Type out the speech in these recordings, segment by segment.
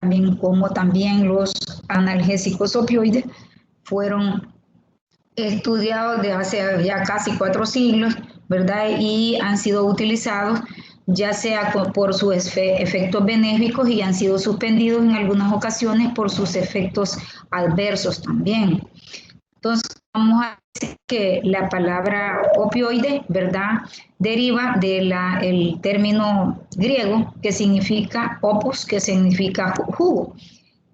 también como también los analgésicos opioides fueron estudiados de hace ya casi 4 siglos, ¿verdad? Y han sido utilizados ya sea por sus efectos benéficos y han sido suspendidos en algunas ocasiones por sus efectos adversos también. Entonces, vamos a decir que la palabra opioide, ¿verdad?, deriva del término griego que significa opus, que significa jugo,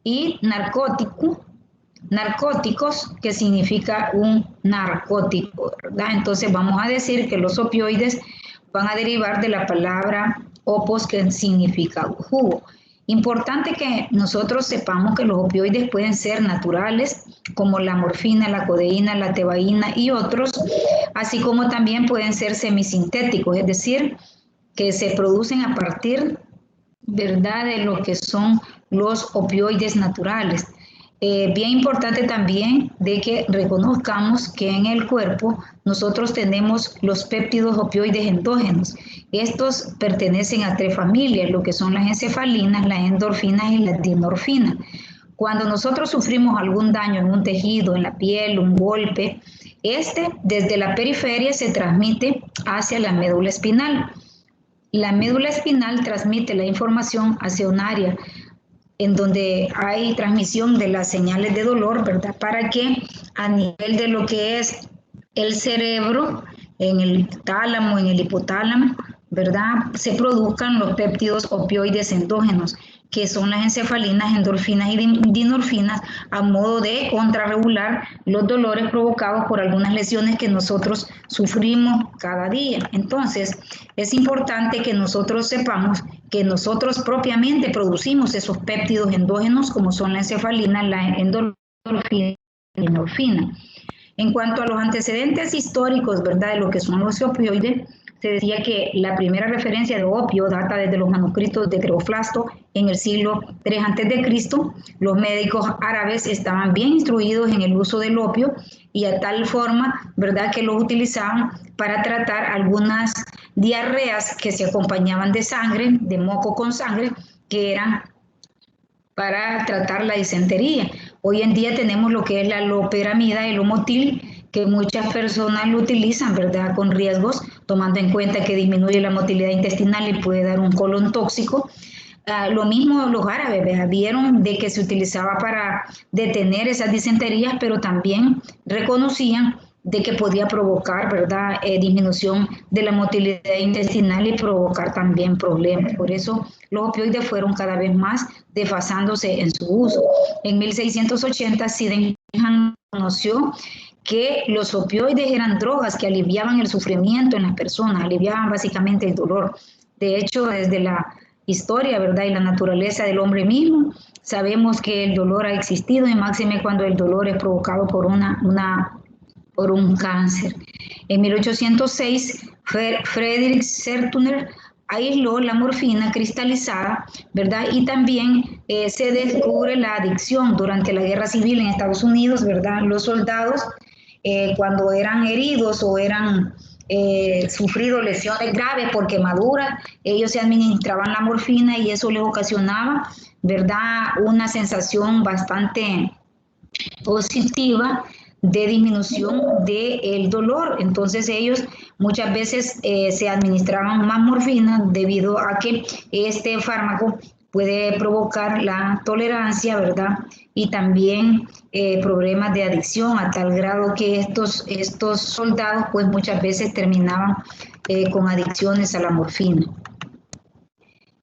y narcóticos, que significa un narcótico, ¿verdad? Entonces vamos a decir que los opioides van a derivar de la palabra opos, que significa jugo. Importante que nosotros sepamos que los opioides pueden ser naturales, como la morfina, la codeína, la tebaína y otros, así como también pueden ser semisintéticos, es decir, que se producen a partir, ¿verdad?, de lo que son los opioides naturales. Bien importante también de que reconozcamos que en el cuerpo nosotros tenemos los péptidos opioides endógenos. Estos pertenecen a 3 familias, lo que son las encefalinas, las endorfinas y las dinorfinas. Cuando nosotros sufrimos algún daño en un tejido, en la piel, un golpe, desde la periferia se transmite hacia la médula espinal. La médula espinal transmite la información hacia un área en donde hay transmisión de las señales de dolor, ¿verdad? Para que a nivel de lo que es el cerebro, en el tálamo, en el hipotálamo, ¿verdad?, se produzcan los péptidos opioides endógenos, que son las encefalinas, endorfinas y dinorfinas, a modo de contrarregular los dolores provocados por algunas lesiones que nosotros sufrimos cada día. Entonces, es importante que nosotros sepamos que nosotros propiamente producimos esos péptidos endógenos, como son la encefalina, la endorfina y la dinorfina. En cuanto a los antecedentes históricos, ¿verdad?, de lo que son los opioides, se decía que la primera referencia de opio data desde los manuscritos de Teofrasto en el siglo III a.C. Los médicos árabes estaban bien instruidos en el uso del opio y a tal forma, ¿verdad?, que lo utilizaban para tratar algunas diarreas que se acompañaban de sangre, de moco con sangre, que eran para tratar la disentería. Hoy en día tenemos lo que es la loperamida, el Lomotil, que muchas personas lo utilizan, ¿verdad?, con riesgos, tomando en cuenta que disminuye la motilidad intestinal y puede dar un colon tóxico. Lo mismo los árabes, ¿verdad?, vieron de que se utilizaba para detener esas disenterías, pero también reconocían de que podía provocar, ¿verdad?, disminución de la motilidad intestinal y provocar también problemas. Por eso los opioides fueron cada vez más desfasándose en su uso. En 1680 Sydenham conoció que los opioides eran drogas que aliviaban el sufrimiento en las personas, aliviaban básicamente el dolor. De hecho, desde la historia, ¿verdad?, y la naturaleza del hombre mismo, sabemos que el dolor ha existido, y máxime cuando el dolor es provocado por un cáncer. En 1806, Frederick Sertuner aisló la morfina cristalizada, ¿verdad? Y también se descubre la adicción durante la guerra civil en Estados Unidos, ¿verdad? Los soldados, cuando eran heridos o eran sufrido lesiones graves por quemaduras, ellos se administraban la morfina y eso les ocasionaba, ¿verdad?, una sensación bastante positiva de disminución del dolor. Entonces ellos muchas veces se administraban más morfina debido a que este fármaco puede provocar la tolerancia, ¿verdad?, y también problemas de adicción, a tal grado que estos soldados pues muchas veces terminaban con adicciones a la morfina.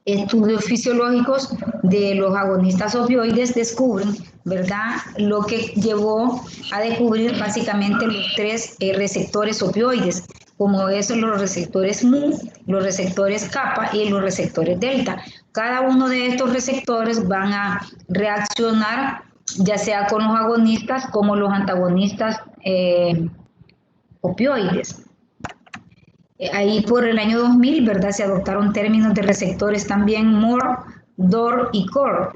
Estudios fisiológicos de los agonistas opioides descubren, ¿verdad?, lo que llevó a descubrir básicamente los 3 receptores opioides, como son los receptores mu, los receptores kappa y los receptores delta. Cada uno de estos receptores van a reaccionar ya sea con los agonistas como los antagonistas opioides. Ahí por el año 2000, ¿verdad?, se adoptaron términos de receptores también, MOR, DOR y COR.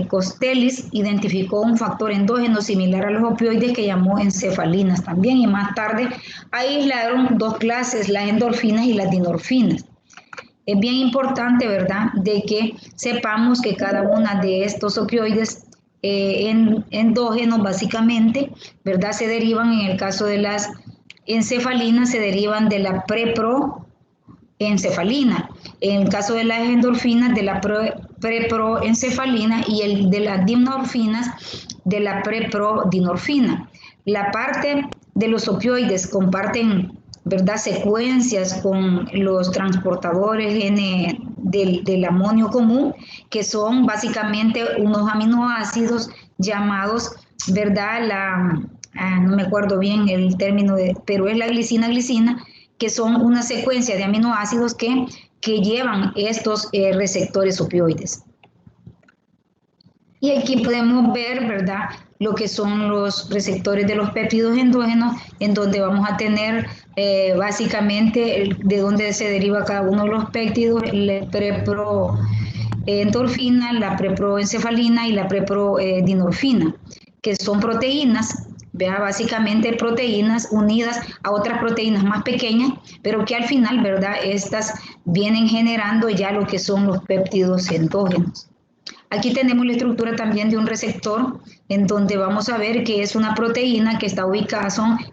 Costellis identificó un factor endógeno similar a los opioides que llamó encefalinas también, y más tarde aislaron 2 clases, las endorfinas y las dinorfinas. es bien importante, ¿verdad?, de que sepamos que cada una de estos opioides endógenos, básicamente, ¿verdad?, se derivan, en el caso de las encefalinas, se derivan de la preproencefalina. En el caso de las endorfinas, de la preproencefalina, y el de las dinorfinas, de la preprodinorfina. La parte de los opioides comparten, ¿verdad?, secuencias con los transportadores del amonio común, que son básicamente unos aminoácidos llamados, ¿verdad?, no me acuerdo bien el término, pero es la glicina, que son una secuencia de aminoácidos que llevan estos receptores opioides. Y aquí podemos ver, ¿verdad?, lo que son los receptores de los péptidos endógenos, en donde vamos a tener básicamente de dónde se deriva cada uno de los péptidos, la preproendorfina, la preproencefalina y la preprodinorfina, que son proteínas, ¿verdad?, básicamente proteínas unidas a otras proteínas más pequeñas, pero que al final, ¿verdad?, estas vienen generando ya lo que son los péptidos endógenos. Aquí tenemos la estructura también de un receptor, en donde vamos a ver que es una proteína que está ubicada,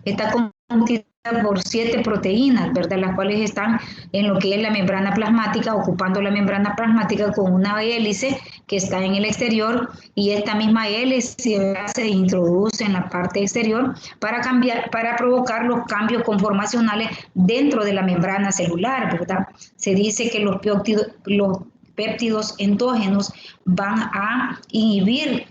está constituida por 7 proteínas, ¿verdad?, las cuales están en lo que es la membrana plasmática, ocupando la membrana plasmática con una hélice que está en el exterior, y esta misma hélice se introduce en la parte exterior para provocar los cambios conformacionales dentro de la membrana celular, ¿verdad? Se dice que los péptidos endógenos van a inhibir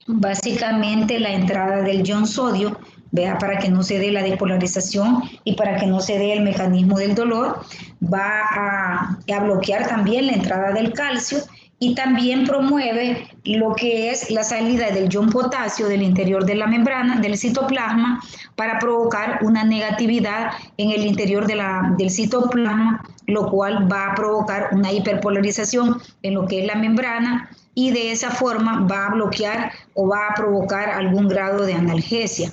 básicamente la entrada del ion sodio, vea, para que no se dé la despolarización y para que no se dé el mecanismo del dolor. Va a bloquear también la entrada del calcio, y también promueve lo que es la salida del ion potasio del interior de la membrana, del citoplasma, para provocar una negatividad en el interior del citoplasma, lo cual va a provocar una hiperpolarización en lo que es la membrana, y de esa forma va a bloquear o va a provocar algún grado de analgesia.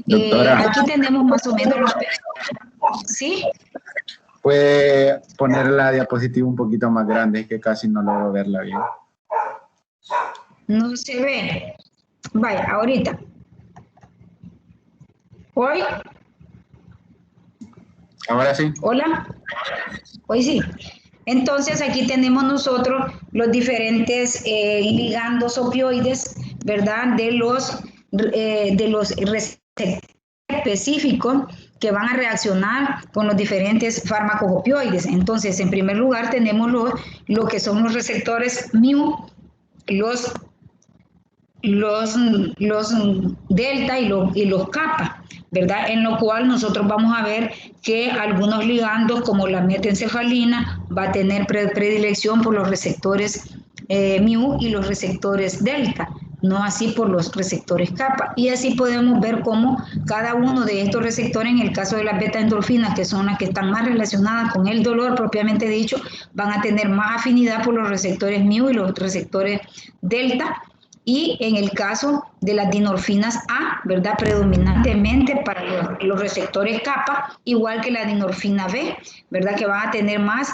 Aquí tenemos más o menos los... ¿Sí? ¿Puede poner la diapositiva un poquito más grande? Es que casi no logro verla bien. No se ve. Vaya, ahorita. ¿Hoy? Ahora sí. ¿Hola? Hoy sí. Entonces aquí tenemos nosotros los diferentes ligandos opioides, ¿verdad?, de los receptores específicos que van a reaccionar con los diferentes fármacos opioides. Entonces, en primer lugar tenemos lo que son los receptores mu, los delta y los kappa, ¿verdad? En lo cual nosotros vamos a ver que algunos ligandos, como la metencefalina, va a tener predilección por los receptores mu y los receptores delta, no así por los receptores kappa. Y así podemos ver cómo cada uno de estos receptores, en el caso de las beta-endorfinas, que son las que están más relacionadas con el dolor propiamente dicho, van a tener más afinidad por los receptores mu y los receptores delta. Y en el caso de las dinorfinas A, ¿verdad?, predominantemente para los receptores kappa, igual que la dinorfina B, ¿verdad?, que van a tener más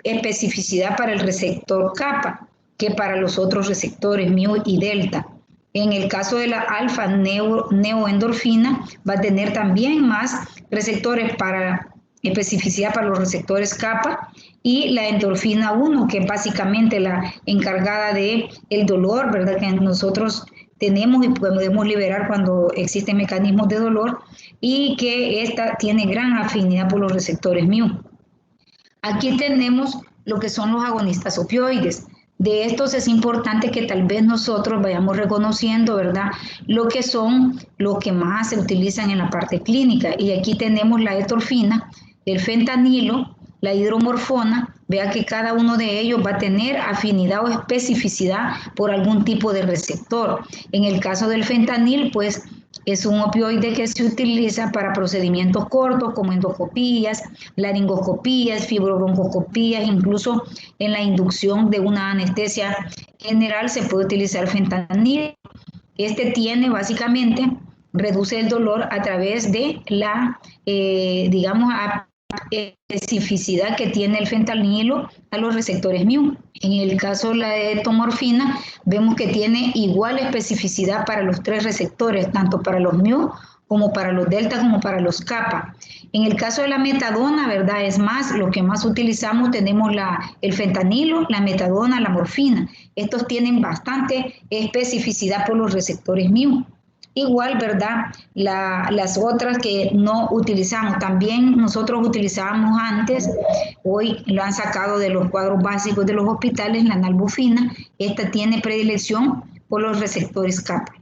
especificidad para el receptor kappa que para los otros receptores mu y delta. En el caso de la alfa neoendorfina, va a tener también más receptores para especificidad para los receptores kappa, y la endorfina 1, que es básicamente la encargada de el dolor, ¿verdad?, que nosotros tenemos y podemos liberar cuando existen mecanismos de dolor, y que esta tiene gran afinidad por los receptores mu. Aquí tenemos lo que son los agonistas opioides. De estos es importante que tal vez nosotros vayamos reconociendo, ¿verdad?, lo que son los que más se utilizan en la parte clínica. Y aquí tenemos la etorfina, el fentanilo, la hidromorfona. Vea que cada uno de ellos va a tener afinidad o especificidad por algún tipo de receptor. En el caso del fentanil, pues es un opioide que se utiliza para procedimientos cortos como endoscopías, laringoscopías, fibrobroncoscopías, incluso en la inducción de una anestesia general se puede utilizar fentanil. Este tiene básicamente, reduce el dolor a través de la, digamos, especificidad que tiene el fentanilo a los receptores mu. En el caso de la etomorfina, vemos que tiene igual especificidad para los tres receptores, tanto para los mu como para los delta como para los kappa. En el caso de la metadona, ¿verdad? Es más, lo que más utilizamos tenemos el fentanilo, la metadona, la morfina. Estos tienen bastante especificidad por los receptores mu. Igual, ¿verdad? Las otras que no utilizamos, también nosotros utilizábamos antes, hoy lo han sacado de los cuadros básicos de los hospitales, la nalbufina. Esta tiene predilección por los receptores kappa.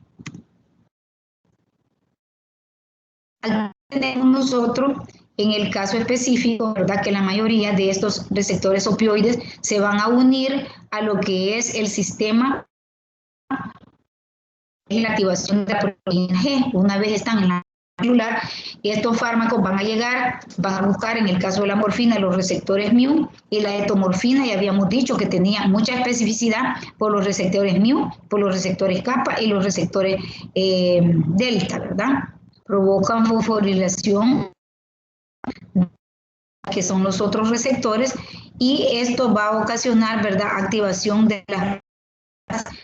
Tenemos nosotros, en el caso específico, ¿verdad? Que la mayoría de estos receptores opioides se van a unir a lo que es el sistema de la activación de la proteína G. Una vez están en la celular, estos fármacos van a llegar, van a buscar, en el caso de la morfina, los receptores mu, y la etomorfina, ya habíamos dicho que tenía mucha especificidad por los receptores mu, por los receptores kappa y los receptores delta, ¿verdad? Provocan fosforilación, que son los otros receptores, y esto va a ocasionar, ¿verdad?, activación de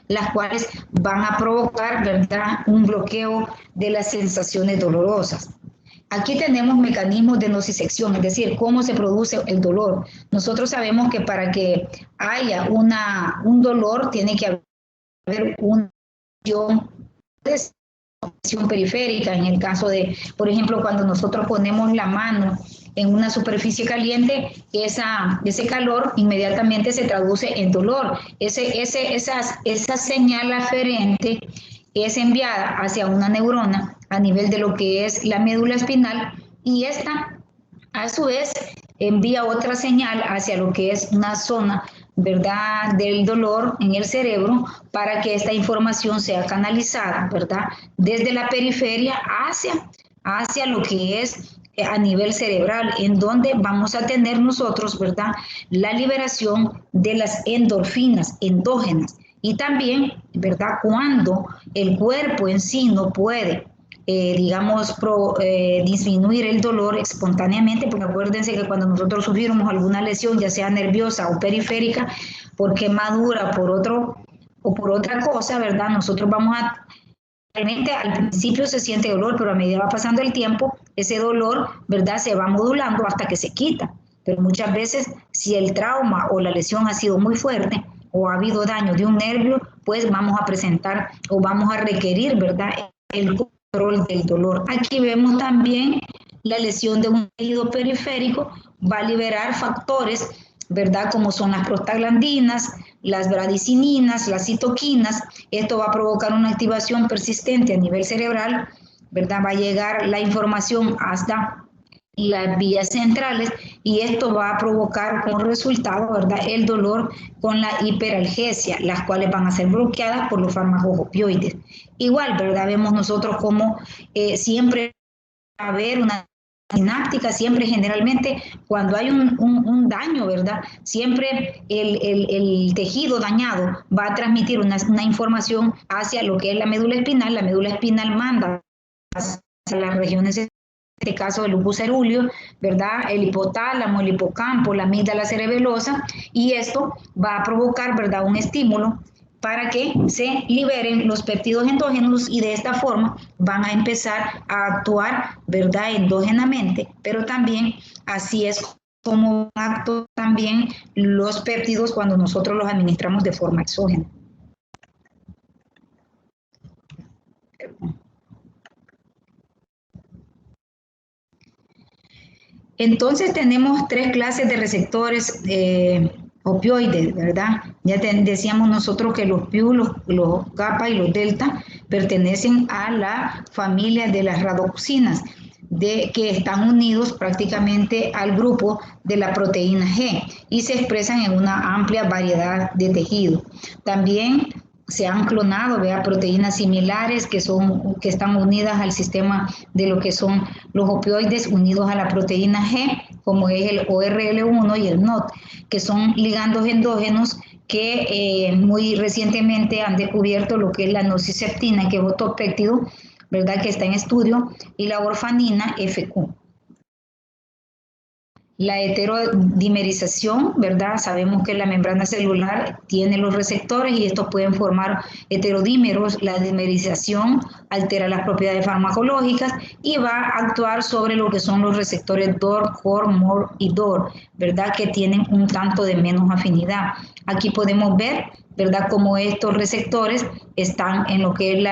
las cuales van a provocar, ¿verdad?, un bloqueo de las sensaciones dolorosas. Aquí tenemos mecanismos de nocicepción, es decir, cómo se produce el dolor. Nosotros sabemos que para que haya un dolor tiene que haber una acción periférica. En el caso de, por ejemplo, cuando nosotros ponemos la mano en una superficie caliente, ese calor inmediatamente se traduce en dolor. Esa señal aferente es enviada hacia una neurona a nivel de lo que es la médula espinal, y esta a su vez envía otra señal hacia lo que es una zona, ¿verdad?, del dolor en el cerebro, para que esta información sea canalizada, ¿verdad?, desde la periferia hacia lo que es a nivel cerebral, en donde vamos a tener nosotros, ¿verdad?, la liberación de las endorfinas endógenas. Y también, ¿verdad?, cuando el cuerpo en sí no puede, disminuir el dolor espontáneamente, porque acuérdense que cuando nosotros sufrimos alguna lesión, ya sea nerviosa o periférica, por quemadura o por otra cosa, ¿verdad?, nosotros vamos a... Realmente al principio se siente dolor, pero a medida va pasando el tiempo, ese dolor, ¿verdad?, se va modulando hasta que se quita. Pero muchas veces, si el trauma o la lesión ha sido muy fuerte o ha habido daño de un nervio, pues vamos a presentar o vamos a requerir, ¿verdad?, el control del dolor. Aquí vemos también la lesión de un tejido periférico, va a liberar factores, ¿verdad?, como son las prostaglandinas, las bradicininas, las citoquinas. Esto va a provocar una activación persistente a nivel cerebral, ¿verdad? Va a llegar la información hasta las vías centrales, y esto va a provocar como resultado, ¿verdad?, el dolor con la hiperalgesia, las cuales van a ser bloqueadas por los fármacos opioides. Igual, ¿verdad?, vemos nosotros como siempre va a haber una sináptica, siempre generalmente cuando hay un daño, ¿verdad?, siempre el tejido dañado va a transmitir una información hacia lo que es la médula espinal manda hacia las regiones, en este caso el lupus cerúleo, ¿verdad?, el hipotálamo, el hipocampo, la amígdala cerebelosa, y esto va a provocar, ¿verdad?, un estímulo para que se liberen los péptidos endógenos, y de esta forma van a empezar a actuar, ¿verdad?, endógenamente, pero también así es como actúan también los péptidos cuando nosotros los administramos de forma exógena. Entonces tenemos tres clases de receptores opioides, ¿verdad? Ya decíamos nosotros que los PIU, los kappa y los delta pertenecen a la familia de las rhadoxinas, que están unidos prácticamente al grupo de la proteína G y se expresan en una amplia variedad de tejidos. También se han clonado, ¿vea?, proteínas similares que están unidas al sistema de lo que son los opioides unidos a la proteína G, como es el ORL1 y el NOT, que son ligandos endógenos que muy recientemente han descubierto lo que es la nociceptina, que es otro péptido, ¿verdad?, que está en estudio, y la orfanina FQ. La heterodimerización, ¿verdad? Sabemos que la membrana celular tiene los receptores y estos pueden formar heterodímeros. La dimerización altera las propiedades farmacológicas y va a actuar sobre lo que son los receptores DOR, COR, MOR y DOR, ¿verdad? Que tienen un tanto de menos afinidad. Aquí podemos ver, ¿verdad? Cómo estos receptores están en lo que es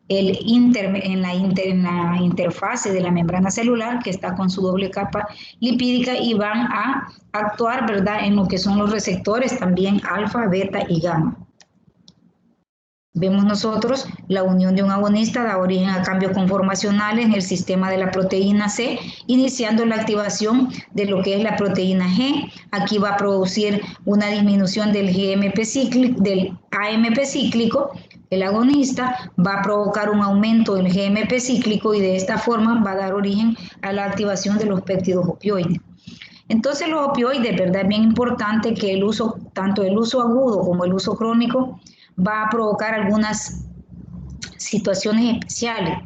en la interfase de la membrana celular, que está con su doble capa lipídica, y van a actuar, ¿verdad?, en lo que son los receptores también alfa, beta y gamma. Vemos nosotros la unión de un agonista da origen a cambios conformacionales en el sistema de la proteína C, iniciando la activación de lo que es la proteína G. Aquí va a producir una disminución del del AMP cíclico. El agonista va a provocar un aumento del GMP cíclico y de esta forma va a dar origen a la activación de los péptidos opioides. Entonces los opioides, ¿verdad? Es bien importante que el uso, tanto el uso agudo como el uso crónico, va a provocar algunas situaciones especiales.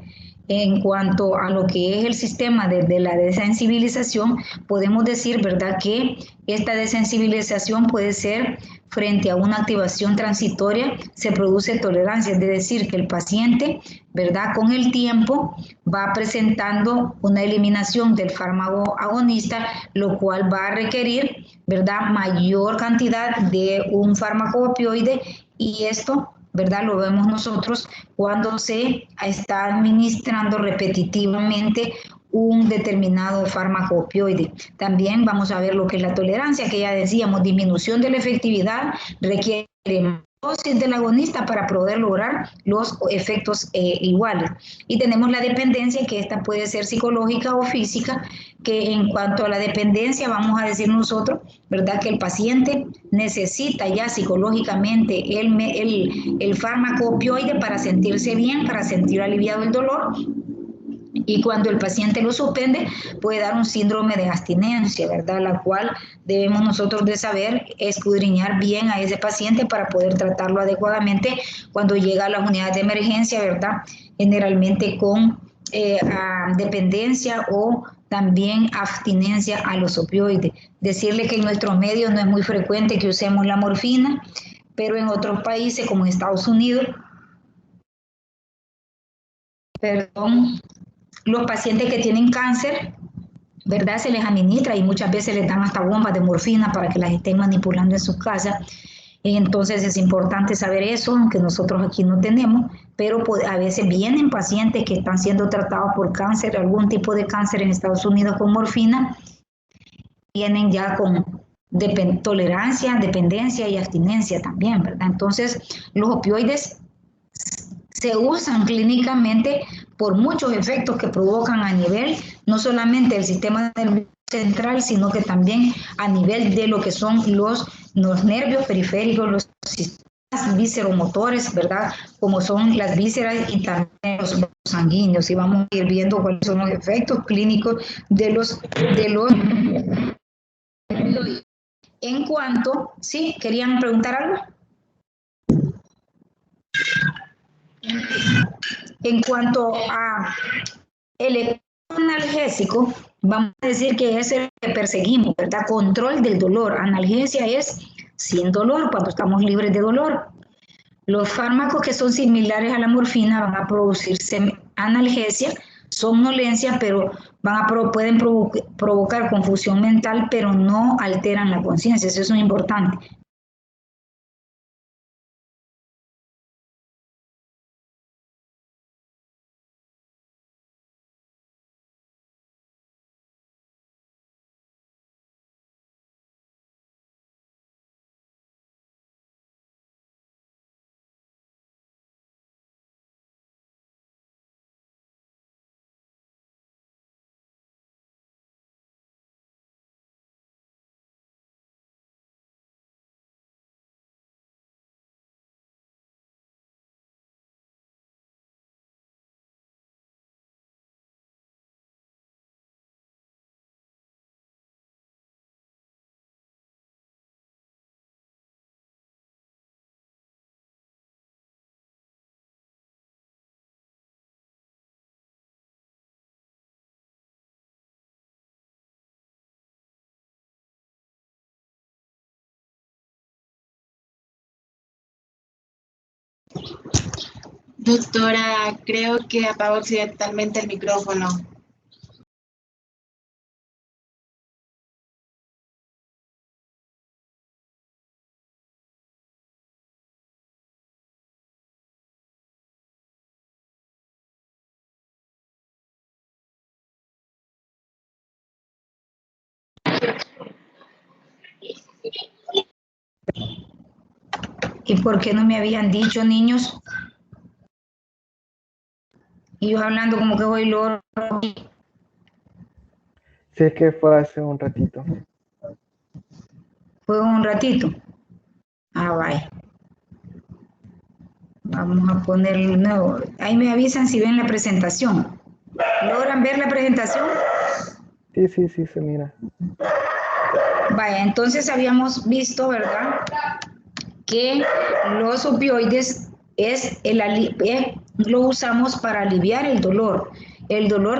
En cuanto a lo que es el sistema de la desensibilización, podemos decir, ¿verdad?, que esta desensibilización puede ser frente a una activación transitoria, se produce tolerancia, es decir, que el paciente, ¿verdad?, con el tiempo va presentando una eliminación del fármaco agonista, lo cual va a requerir, ¿verdad?, mayor cantidad de un fármaco opioide, y esto, ¿verdad?, lo vemos nosotros cuando se está administrando repetitivamente un determinado fármaco opioide. También vamos a ver lo que es la tolerancia, que ya decíamos, disminución de la efectividad requiere dosis del agonista para poder lograr los efectos iguales. Y tenemos la dependencia, que esta puede ser psicológica o física, que en cuanto a la dependencia vamos a decir nosotros, ¿verdad?, que el paciente necesita ya psicológicamente el fármaco opioide para sentirse bien, para sentir aliviado el dolor. Y cuando el paciente lo suspende, puede dar un síndrome de abstinencia, ¿verdad?, la cual debemos nosotros de saber escudriñar bien a ese paciente para poder tratarlo adecuadamente cuando llega a las unidades de emergencia, ¿verdad?, generalmente con dependencia o también abstinencia a los opioides. Decirle que en nuestros medios no es muy frecuente que usemos la morfina, pero en otros países como en Estados Unidos, los pacientes que tienen cáncer, ¿verdad?, se les administra y muchas veces les dan hasta bombas de morfina para que las estén manipulando en sus casas. Entonces es importante saber eso, aunque nosotros aquí no tenemos, pero a veces vienen pacientes que están siendo tratados por cáncer, algún tipo de cáncer en Estados Unidos con morfina, vienen ya con tolerancia, dependencia y abstinencia también, ¿verdad? Entonces los opioides se usan clínicamente por muchos efectos que provocan a nivel no solamente del sistema nervioso central, sino que también a nivel de lo que son los nervios periféricos, los sistemas visceromotores, ¿verdad?, como son las vísceras y también los vasos sanguíneos. Y vamos a ir viendo cuáles son los efectos clínicos de los en cuanto, ¿sí? ¿Querían preguntar algo? En cuanto a el analgésico, vamos a decir que es el que perseguimos, ¿verdad? Control del dolor. Analgesia es sin dolor, cuando estamos libres de dolor. Los fármacos que son similares a la morfina van a producirse analgesia, somnolencia, pero pueden provocar confusión mental, pero no alteran la conciencia. Eso es muy importante. Doctora, creo que apagó accidentalmente el micrófono. ¿Y por qué no me habían dicho, niños? Y yo hablando como que voy loro. Sé que fue hace un ratito. Fue un ratito. Ah, vaya. Vamos a poner nuevo. Ahí me avisan si ven la presentación. ¿Logran ver la presentación? Sí, se mira. Vaya, entonces habíamos visto, ¿verdad? Que los opioides lo usamos para aliviar el dolor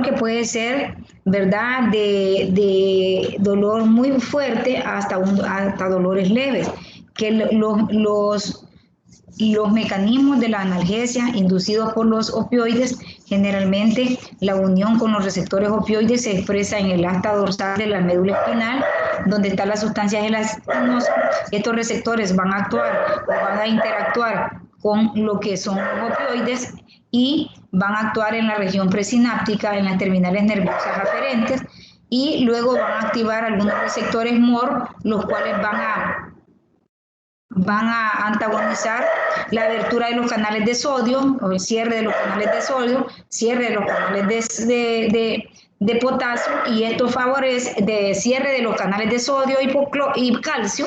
que puede ser, ¿verdad? De dolor muy fuerte hasta dolores leves, que los mecanismos de la analgesia inducidos por los opioides, generalmente la unión con los receptores opioides se expresa en el asta dorsal de la médula espinal, donde está la sustancia gelatinosa. Estos receptores van a actuar o van a interactuar con lo que son los opioides y van a actuar en la región presináptica, en las terminales nerviosas aferentes, y luego van a activar algunos receptores MOR, los cuales van a antagonizar la abertura de los canales de sodio o el cierre de los canales de sodio, cierre de los canales de potasio, y esto favorece de cierre de los canales de sodio y calcio.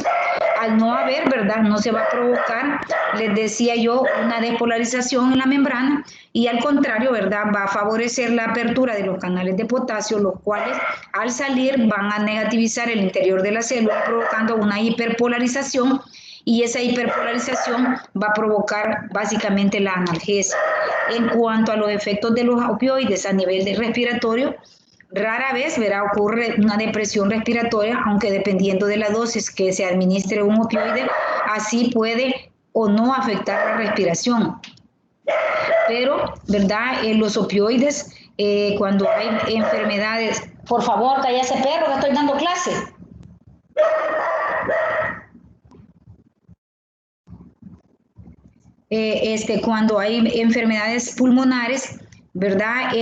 Al no haber, ¿verdad? No se va a provocar, les decía yo, una despolarización en la membrana, y al contrario, ¿verdad? Va a favorecer la apertura de los canales de potasio, los cuales al salir van a negativizar el interior de la célula, provocando una hiperpolarización, y esa hiperpolarización va a provocar básicamente la analgesia. En cuanto a los efectos de los opioides a nivel de respiratorio, rara vez ocurre una depresión respiratoria, aunque dependiendo de la dosis que se administre un opioide, así puede o no afectar la respiración. Pero, ¿verdad? Los opioides, cuando hay enfermedades... Por favor, cállese perro, que estoy dando clase. Cuando hay enfermedades pulmonares, ¿verdad?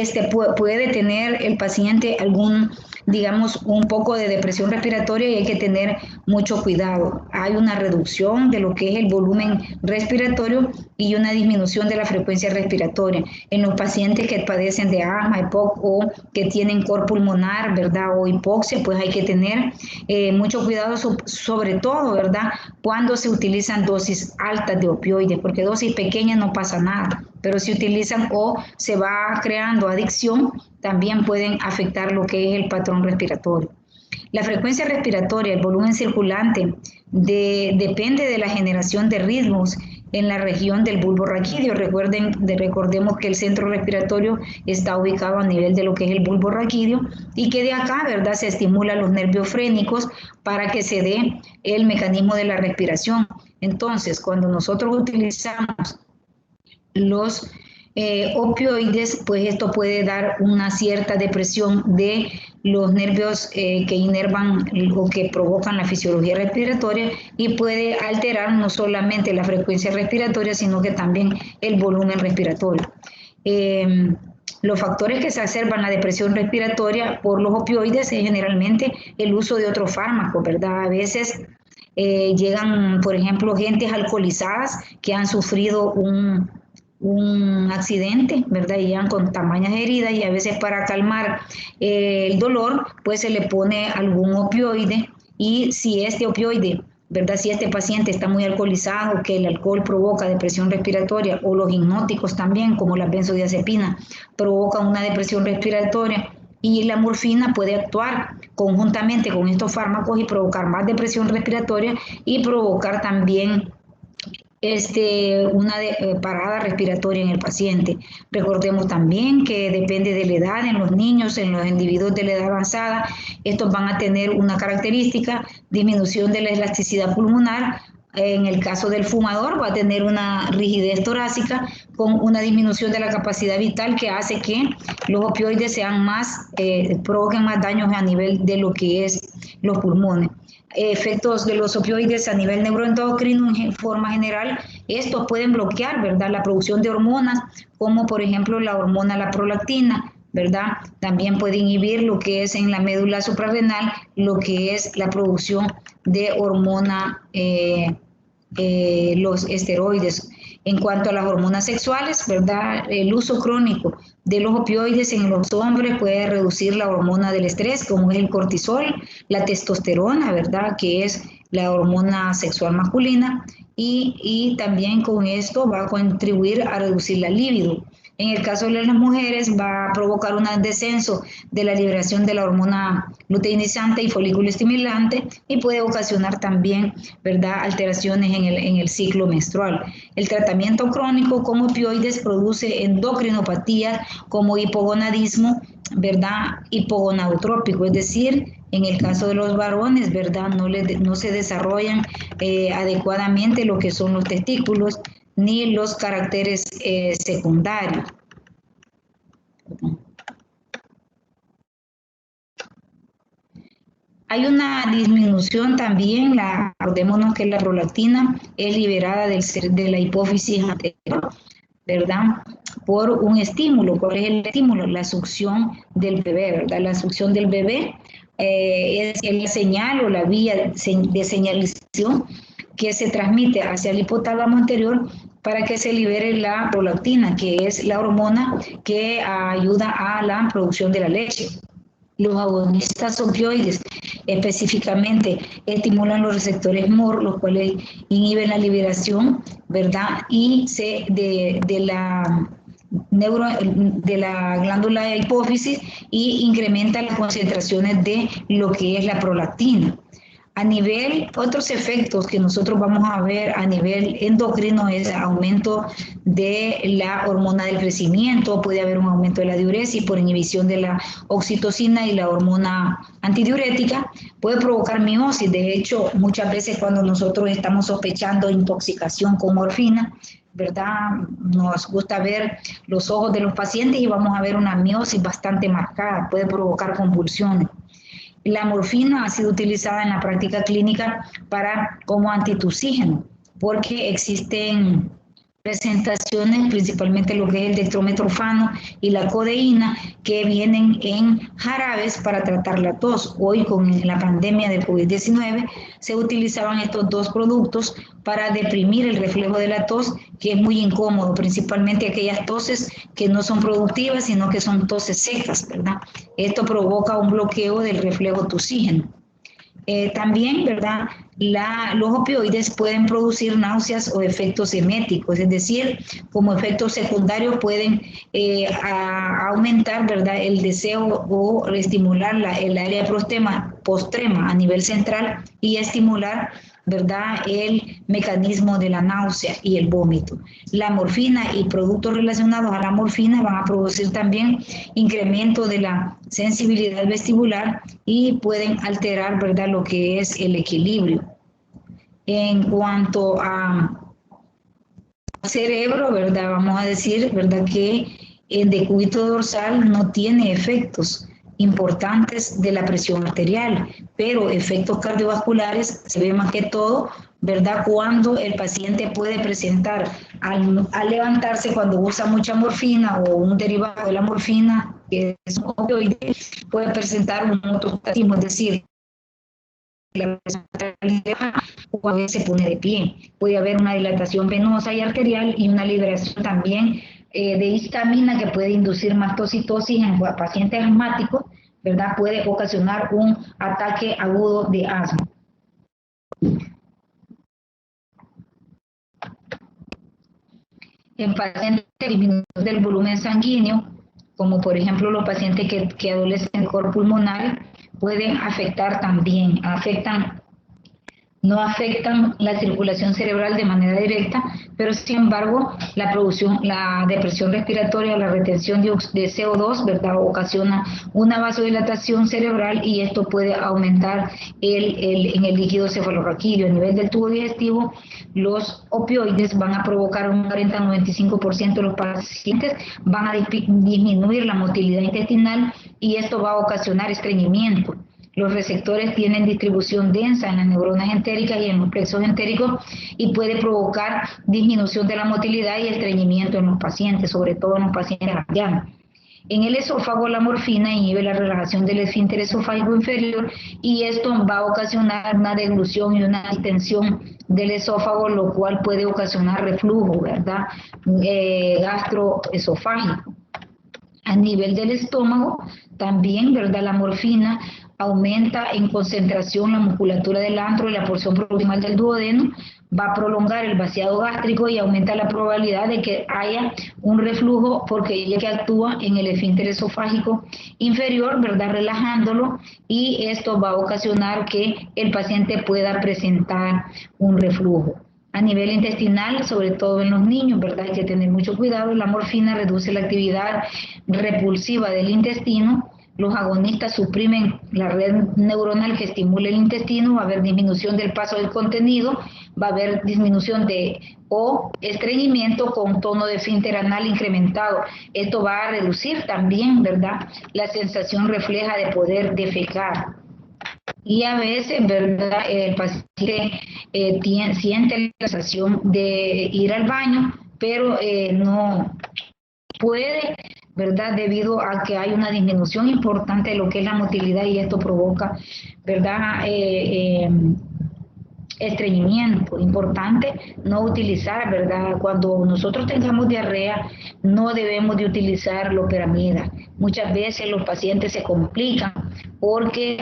Puede tener el paciente digamos, un poco de depresión respiratoria, y hay que tener mucho cuidado. Hay una reducción de lo que es el volumen respiratorio y una disminución de la frecuencia respiratoria. En los pacientes que padecen de asma, EPOC, o que tienen cor pulmonar, ¿verdad? O hipoxia, pues hay que tener mucho cuidado, sobre todo, ¿verdad? Cuando se utilizan dosis altas de opioides, porque dosis pequeñas no pasa nada, pero si utilizan o se va creando adicción, también pueden afectar lo que es el patrón respiratorio. La frecuencia respiratoria, el volumen circulante, depende de la generación de ritmos en la región del bulbo raquídeo. Recordemos que el centro respiratorio está ubicado a nivel de lo que es el bulbo raquídeo, y que de acá, ¿verdad?, se estimulan los nervios frénicos para que se dé el mecanismo de la respiración. Entonces, cuando nosotros utilizamos los opioides, pues esto puede dar una cierta depresión de los nervios que inervan o que provocan la fisiología respiratoria, y puede alterar no solamente la frecuencia respiratoria, sino que también el volumen respiratorio. Los factores que exacerban la depresión respiratoria por los opioides es generalmente el uso de otros fármacos, ¿verdad? A veces llegan, por ejemplo, gentes alcoholizadas que han sufrido un accidente, ¿verdad? Y llegan con tamañas heridas, y a veces para calmar el dolor, pues se le pone algún opioide, y si este opioide, ¿verdad? Si este paciente está muy alcoholizado, que el alcohol provoca depresión respiratoria, o los hipnóticos también, como la benzodiazepina, provocan una depresión respiratoria, y la morfina puede actuar conjuntamente con estos fármacos y provocar más depresión respiratoria, y provocar también una parada respiratoria en el paciente. Recordemos también que depende de la edad. En los niños, en los individuos de la edad avanzada, estos van a tener una característica: disminución de la elasticidad pulmonar, En el caso del fumador va a tener una rigidez torácica con una disminución de la capacidad vital que hace que los opioides sean más, provoquen más daños a nivel de lo que es los pulmones. Efectos de los opioides a nivel neuroendocrino en forma general, estos pueden bloquear, ¿verdad?, la producción de hormonas, como por ejemplo la hormona la prolactina, ¿verdad? También puede inhibir lo que es en la médula suprarrenal, lo que es la producción de hormona, los esteroides. En cuanto a las hormonas sexuales, ¿verdad? El uso crónico de los opioides en los hombres puede reducir la hormona del estrés, como es el cortisol, la testosterona, ¿verdad?, que es la hormona sexual masculina, y también con esto va a contribuir a reducir la libido. En el caso de las mujeres va a provocar un descenso de la liberación de la hormona luteinizante y folículo estimulante y puede ocasionar también, ¿verdad?, alteraciones en el ciclo menstrual. El tratamiento crónico con opioides produce endocrinopatías como hipogonadismo, ¿verdad?, hipogonadotrópico, es decir, en el caso de los varones, ¿verdad?, no se desarrollan adecuadamente lo que son los testículos, ni los caracteres secundarios. Hay una disminución también, recordémonos que la prolactina es liberada de la hipófisis anterior, ¿verdad?, por un estímulo. ¿Cuál es el estímulo? La succión del bebé, ¿verdad? La succión del bebé es la señal o la vía de señalización que se transmite hacia el hipotálamo anterior para que se libere la prolactina, que es la hormona que ayuda a la producción de la leche. Los agonistas opioides específicamente estimulan los receptores MOR, los cuales inhiben la liberación, ¿verdad?, y de la glándula de hipófisis, y incrementan las concentraciones de lo que es la prolactina. A nivel, otros efectos que nosotros vamos a ver a nivel endocrino es aumento de la hormona del crecimiento, puede haber un aumento de la diuresis por inhibición de la oxitocina y la hormona antidiurética, puede provocar miosis. De hecho, muchas veces cuando nosotros estamos sospechando intoxicación con morfina, ¿verdad?, nos gusta ver los ojos de los pacientes y vamos a ver una miosis bastante marcada, puede provocar convulsiones. La morfina ha sido utilizada en la práctica clínica como antitusígeno, porque existen presentaciones, principalmente lo que es el dextrometorfano y la codeína, que vienen en jarabes para tratar la tos. Hoy, con la pandemia del COVID-19, se utilizaban estos dos productos para deprimir el reflejo de la tos, que es muy incómodo, principalmente aquellas toses que no son productivas, sino que son toses secas, ¿verdad? Esto provoca un bloqueo del reflejo tusígeno. También, ¿verdad?, los opioides pueden producir náuseas o efectos eméticos, es decir, como efectos secundarios pueden aumentar, ¿verdad?, el deseo o estimular el área postrema a nivel central y estimular, ¿verdad?, el mecanismo de la náusea y el vómito. La morfina y productos relacionados a la morfina van a producir también incremento de la sensibilidad vestibular y pueden alterar, ¿verdad?, lo que es el equilibrio. En cuanto a cerebro, ¿verdad?, vamos a decir, ¿verdad?, que el decúbito dorsal no tiene efectos importantes de la presión arterial, pero efectos cardiovasculares se ve más que todo, ¿verdad?, cuando el paciente puede presentar al levantarse, cuando usa mucha morfina o un derivado de la morfina, que es un opioide, puede presentar un autostatismo, es decir, la presión arterial cuando se pone de pie. Puede haber una dilatación venosa y arterial y una liberación también de histamina que puede inducir mastocitosis en pacientes asmáticos, ¿verdad? Puede ocasionar un ataque agudo de asma. En pacientes disminuidos del volumen sanguíneo, como por ejemplo los pacientes que adolecen de cor pulmonar, pueden afectar también, afectan no afectan la circulación cerebral de manera directa, pero sin embargo la depresión respiratoria, la retención de CO2, ¿verdad? Ocasiona una vasodilatación cerebral y esto puede aumentar en el líquido cefalorraquídeo. A nivel del tubo digestivo, los opioides van a provocar un 40-95% de los pacientes, van a disminuir la motilidad intestinal y esto va a ocasionar estreñimiento. Los receptores tienen distribución densa en las neuronas entéricas y en los plexos entéricos y puede provocar disminución de la motilidad y estreñimiento en los pacientes, sobre todo en los pacientes ancianos. En el esófago, la morfina inhibe la relajación del esfínter esofágico inferior y esto va a ocasionar una deglución y una distensión del esófago, lo cual puede ocasionar reflujo, ¿verdad? Gastroesofágico. A nivel del estómago, también, ¿verdad? La morfina aumenta en concentración la musculatura del antro y la porción proximal del duodeno, va a prolongar el vaciado gástrico y aumenta la probabilidad de que haya un reflujo porque ella que actúa en el esfínter esofágico inferior, ¿verdad? Relajándolo, y esto va a ocasionar que el paciente pueda presentar un reflujo. A nivel intestinal, sobre todo en los niños, ¿verdad? Hay que tener mucho cuidado. La morfina reduce la actividad repulsiva del intestino. Los agonistas suprimen la red neuronal que estimula el intestino, va a haber disminución del paso del contenido, va a haber disminución o estreñimiento con tono de esfínter anal incrementado. Esto va a reducir también, ¿verdad?, la sensación refleja de poder defecar. Y a veces, ¿verdad?, el paciente siente la sensación de ir al baño, pero no puede, ¿verdad?, debido a que hay una disminución importante de lo que es la motilidad y esto provoca, ¿verdad?, estreñimiento. Importante no utilizar, ¿verdad?, cuando nosotros tengamos diarrea, no debemos de utilizar loperamida. Muchas veces los pacientes se complican porque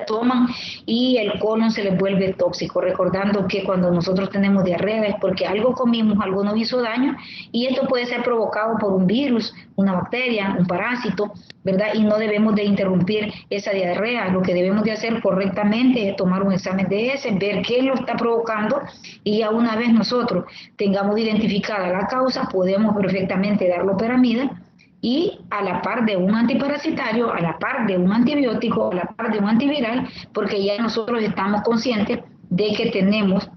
toman y el colon se les vuelve tóxico, recordando que cuando nosotros tenemos diarrea es porque algo comimos, algo nos hizo daño y esto puede ser provocado por un virus, una bacteria, un parásito, ¿verdad? Y no debemos de interrumpir esa diarrea. Lo que debemos de hacer correctamente es tomar un examen de ese, ver qué lo está provocando y ya una vez nosotros tengamos identificada la causa, podemos perfectamente dar loperamida y a la par de un antiparasitario, a la par de un antibiótico, a la par de un antiviral, porque ya nosotros estamos conscientes de que tenemos,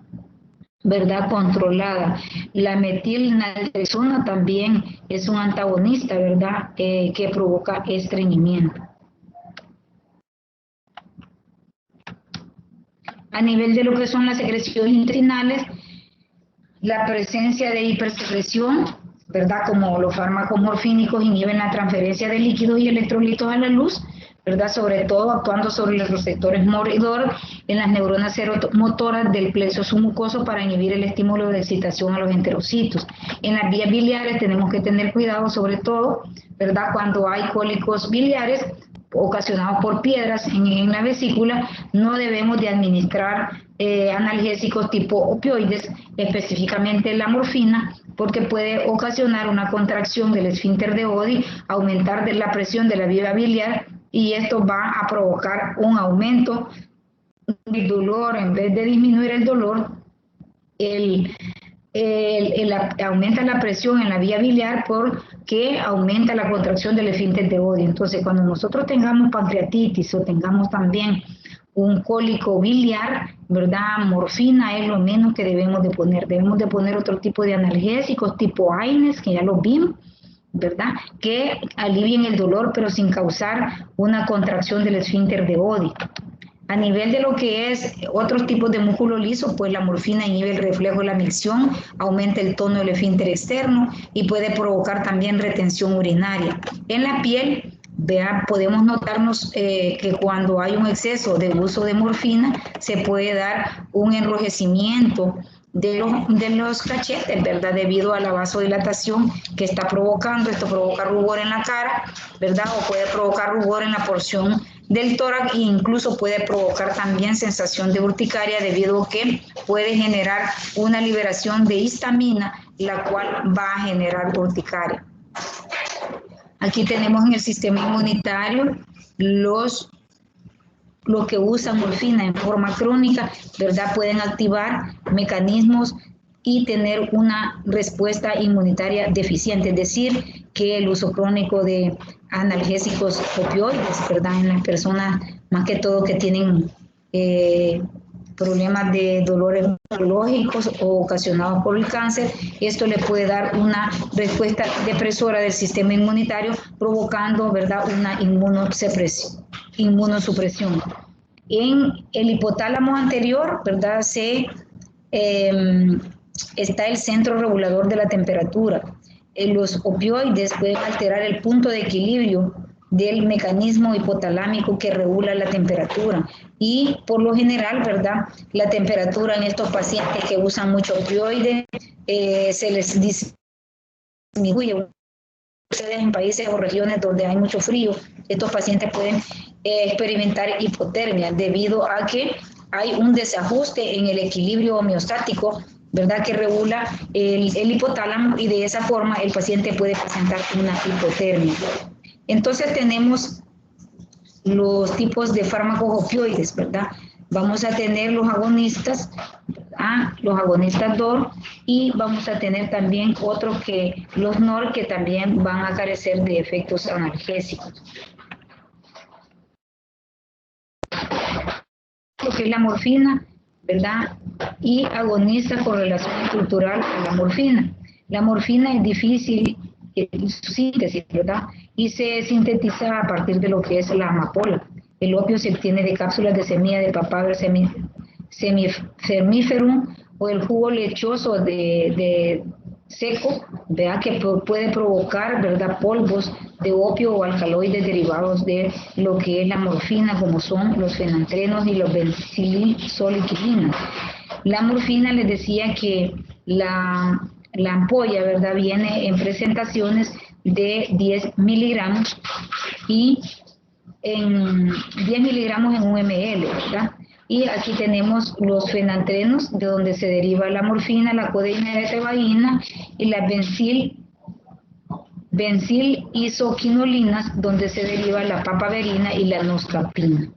¿verdad?, controlada. La metilnaltrexona también es un antagonista, ¿verdad?, que provoca estreñimiento. A nivel de lo que son las secreciones intestinales, la presencia de hipersecreción, ¿verdad?, como los fármacos morfínicos inhiben la transferencia de líquidos y electrolitos a la luz, ¿verdad?, sobre todo actuando sobre los receptores motor en las neuronas seromotoras del plexo submucoso para inhibir el estímulo de excitación a los enterocitos. En las vías biliares tenemos que tener cuidado, sobre todo, ¿verdad?, cuando hay cólicos biliares ocasionados por piedras en la vesícula, no debemos de administrar analgésicos tipo opioides, específicamente la morfina, porque puede ocasionar una contracción del esfínter de Oddi, aumentar la presión de la vía biliar y esto va a provocar un aumento del dolor. En vez de disminuir el dolor, aumenta la presión en la vía biliar porque aumenta la contracción del esfínter de Oddi. Entonces, cuando nosotros tengamos pancreatitis o tengamos también un cólico biliar, ¿verdad?, morfina es lo menos que debemos de poner. Debemos de poner otro tipo de analgésicos tipo AINES, que ya los vimos, ¿verdad?, que alivien el dolor pero sin causar una contracción del esfínter de Oddi. A nivel de lo que es otros tipos de músculo liso, pues la morfina inhibe el reflejo de la micción, aumenta el tono del esfínter externo y puede provocar también retención urinaria. En la piel, podemos notarnos que cuando hay un exceso de uso de morfina, se puede dar un enrojecimiento de los cachetes, ¿verdad?, debido a la vasodilatación que está provocando. Esto provoca rubor en la cara, ¿verdad?, o puede provocar rubor en la porción del tórax e incluso puede provocar también sensación de urticaria debido a que puede generar una liberación de histamina, la cual va a generar urticaria. Aquí tenemos en el sistema inmunitario los los que usan morfina en forma crónica, ¿verdad? Pueden activar mecanismos y tener una respuesta inmunitaria deficiente, es decir, que el uso crónico de analgésicos opioides, ¿verdad? En las personas, más que todo, que tienen problemas de dolores neurológicos o ocasionados por el cáncer, esto le puede dar una respuesta depresora del sistema inmunitario, provocando, ¿verdad?, una inmunosupresión. En el hipotálamo anterior, ¿verdad?, está el centro regulador de la temperatura. Los opioides pueden alterar el punto de equilibrio del mecanismo hipotalámico que regula la temperatura. Y por lo general, ¿verdad?, la temperatura en estos pacientes que usan mucho opioide se les disminuye. Ustedes en países o regiones donde hay mucho frío, estos pacientes pueden experimentar hipotermia debido a que hay un desajuste en el equilibrio homeostático, ¿verdad?, que regula el hipotálamo, y de esa forma el paciente puede presentar una hipotermia. Entonces tenemos los tipos de fármacos opioides, ¿verdad? Vamos a tener los agonistas, los agonistas DOR, y vamos a tener también otros que los NOR, que también van a carecer de efectos analgésicos. Lo que es la morfina, ¿verdad? Y agoniza con relación estructural a la morfina. La morfina es difícil su síntesis, ¿verdad? Y se sintetiza a partir de lo que es la amapola. El opio se obtiene de cápsulas de semilla de Papaver semiferum o el jugo lechoso de seco, ¿verdad?, que puede provocar, ¿verdad?, polvos de opio o alcaloides derivados de lo que es la morfina, como son los fenantrenos y los benzilsoliquilinas. La morfina, les decía que la ampolla, ¿verdad?, viene en presentaciones de 10 miligramos y en 10 miligramos en 1 ml, ¿verdad? Y aquí tenemos los fenantrenos, de donde se deriva la morfina, la codeína de tebaína, y las benzil-isoquinolinas, donde se deriva la papaverina y la noscapina.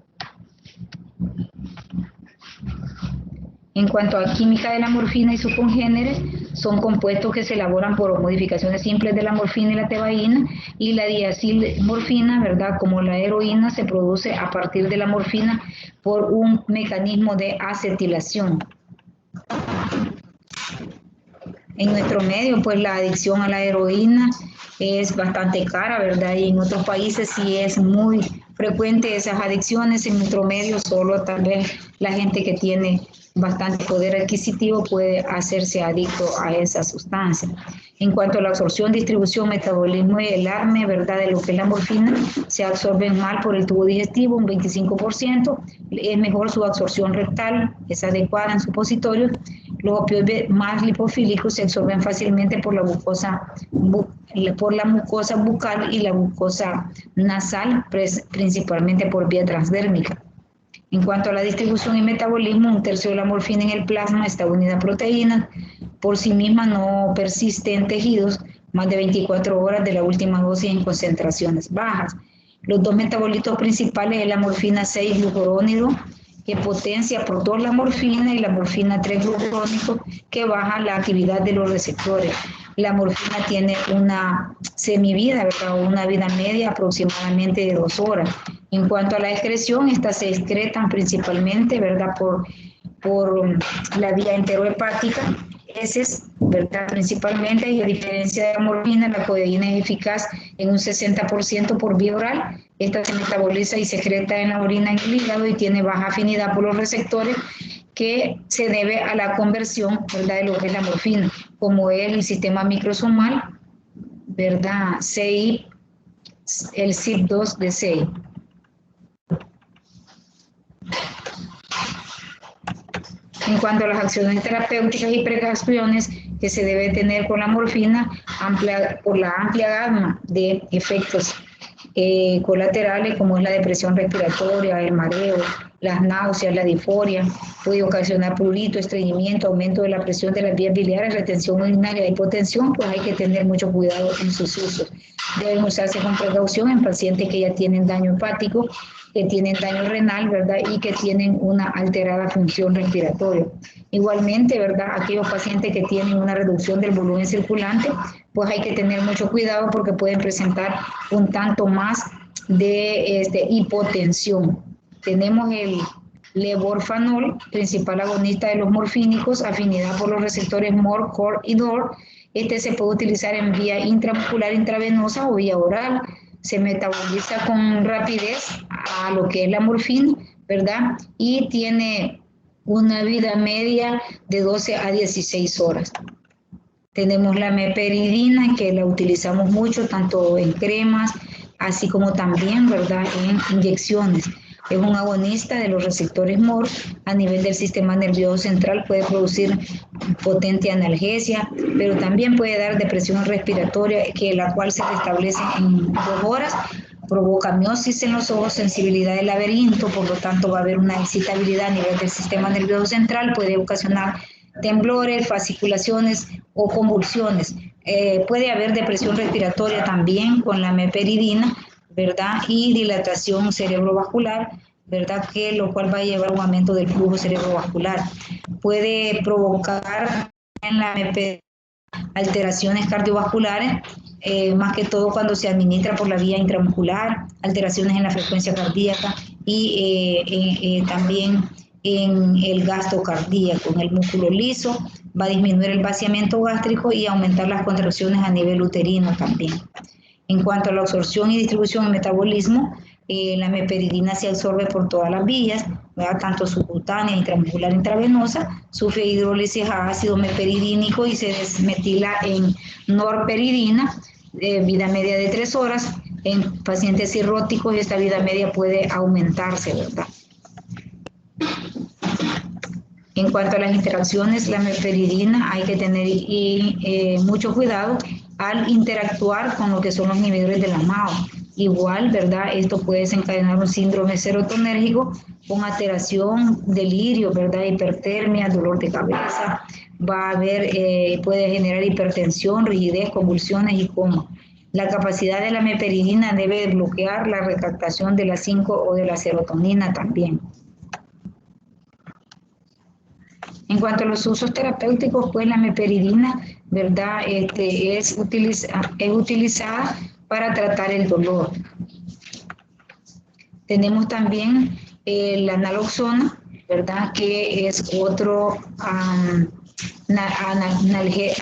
En cuanto a química de la morfina y sus congéneres, son compuestos que se elaboran por modificaciones simples de la morfina y la tebaína, y la diacilmorfina, ¿verdad?, como la heroína, se produce a partir de la morfina por un mecanismo de acetilación. En nuestro medio, pues la adicción a la heroína es bastante cara, ¿verdad? Y en otros países sí es muy frecuente esas adicciones. En nuestro medio solo tal vez la gente que tiene bastante poder adquisitivo puede hacerse adicto a esa sustancia. En cuanto a la absorción, distribución, metabolismo y el ARME, ¿verdad?, de lo que es la morfina, se absorben mal por el tubo digestivo, un 25%, es mejor su absorción rectal, es adecuada en supositorios. Los opioides más lipofílicos se absorben fácilmente por la mucosa bucal y la mucosa nasal, principalmente por vía transdérmica. En cuanto a la distribución y metabolismo, un tercio de la morfina en el plasma está unida a proteínas, por sí misma no persiste en tejidos más de 24 horas de la última dosis en concentraciones bajas. Los dos metabolitos principales es la morfina 6-glucurónido, que potencia por 2 la morfina, y la morfina 3-glucurónico, que baja la actividad de los receptores. La morfina tiene una semivida, ¿verdad?, o una vida media aproximadamente de 2 horas. En cuanto a la excreción, estas se excretan principalmente, ¿verdad?, por la vía enterohepática, heces, ¿verdad?, principalmente, y a diferencia de la morfina, la codeína es eficaz en un 60% por vía oral. Esta se metaboliza y secreta en la orina en el hígado y tiene baja afinidad por los receptores, que se debe a la conversión, ¿verdad?, de lo que es la morfina, como es el sistema microsomal, ¿verdad?, CI, el CYP2 de CI. En cuanto a las acciones terapéuticas y precauciones que se debe tener con la morfina, por la amplia gama de efectos colaterales, como es la depresión respiratoria, el mareo, las náuseas, la disforia, puede ocasionar prurito, estreñimiento, aumento de la presión de las vías biliares, retención urinaria, hipotensión, pues hay que tener mucho cuidado en sus usos. Deben usarse con precaución en pacientes que ya tienen daño hepático, que tienen daño renal, ¿verdad? Y que tienen una alterada función respiratoria. Igualmente, ¿verdad? Aquellos pacientes que tienen una reducción del volumen circulante, pues hay que tener mucho cuidado porque pueden presentar un tanto más de hipotensión. Tenemos el levorfanol, principal agonista de los morfínicos, afinidad por los receptores MOR, COR y DOR. Este se puede utilizar en vía intramuscular intravenosa o vía oral. Se metaboliza con rapidez a lo que es la morfina, ¿verdad? Y tiene una vida media de 12 a 16 horas. Tenemos la meperidina, que la utilizamos mucho, tanto en cremas, así como también, ¿verdad?, en inyecciones. Es un agonista de los receptores MOR a nivel del sistema nervioso central, puede producir potente analgesia, pero también puede dar depresión respiratoria, la cual se restablece en 2 horas, provoca miosis en los ojos, sensibilidad del laberinto, por lo tanto va a haber una excitabilidad a nivel del sistema nervioso central, puede ocasionar temblores, fasciculaciones o convulsiones. Puede haber depresión respiratoria también con la meperidina, ¿verdad? Y dilatación cerebrovascular, ¿verdad? Que lo cual va a llevar a un aumento del flujo cerebrovascular. Puede provocar en la meperidina alteraciones cardiovasculares, más que todo cuando se administra por la vía intramuscular, alteraciones en la frecuencia cardíaca y también en el gasto cardíaco, en el músculo liso, va a disminuir el vaciamiento gástrico y aumentar las contracciones a nivel uterino también. En cuanto a la absorción y distribución y metabolismo, la meperidina se absorbe por todas las vías, ¿verdad? Tanto subcutánea, intramuscular, intravenosa, sufre hidrólisis a ácido meperidínico y se desmetila en norperidina, vida media de 3 horas. En pacientes cirróticos esta vida media puede aumentarse, ¿verdad? En cuanto a las interacciones, la meperidina hay que tener mucho cuidado al interactuar con lo que son los inhibidores de la MAO. Igual, ¿verdad? Esto puede desencadenar un síndrome serotonérgico con alteración, delirio, ¿verdad? Hipertermia, dolor de cabeza, va a haber, puede generar hipertensión, rigidez, convulsiones y coma. La capacidad de la meperidina debe bloquear la recaptación de la 5 o de la serotonina también. En cuanto a los usos terapéuticos, pues la meperidina, ¿verdad? Es utilizada para tratar el dolor. Tenemos también la naloxona, ¿verdad? Que es otro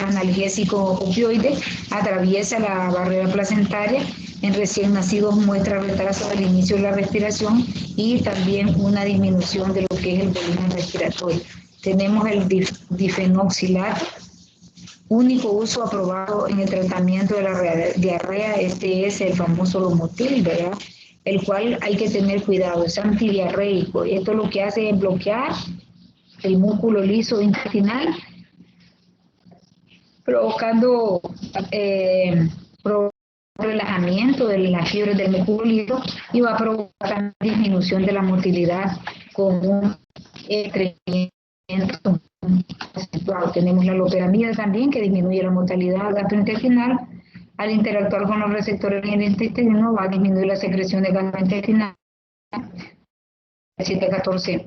analgésico opioide, atraviesa la barrera placentaria. En recién nacidos muestra retraso del inicio de la respiración y también una disminución de lo que es el volumen respiratorio. Tenemos el difenoxilato, único uso aprobado en el tratamiento de la diarrea, este es el famoso Lomotil, ¿verdad? El cual hay que tener cuidado, es antidiarreico. Esto lo que hace es bloquear el músculo liso intestinal, provocando relajamiento de las fibras del músculo liso y va a provocar disminución de la motilidad con un estreñimiento. Tenemos la loperamida también, que disminuye la motilidad gastrointestinal. Al interactuar con los receptores en el intestino va a disminuir la secreción de gastrointestinal 7 a 14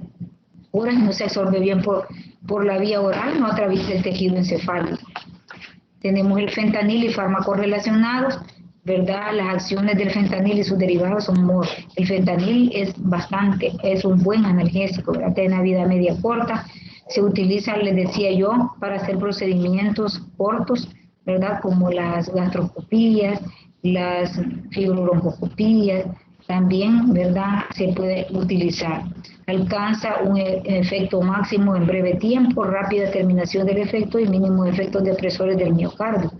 horas, no se absorbe bien por la vía oral, no a través del tejido encefálico. Tenemos el fentanil y fármacos relacionados, ¿verdad? Las acciones del fentanil y sus derivados son MOR. El fentanil es un buen analgésico, ¿verdad? Tiene una vida media corta. Se utiliza, les decía yo, para hacer procedimientos cortos, ¿verdad? Como las gastroscopías, las fibrobroncoscopías, también, ¿verdad? Se puede utilizar. Alcanza un efecto máximo en breve tiempo, rápida terminación del efecto y mínimos efectos depresores del miocardio.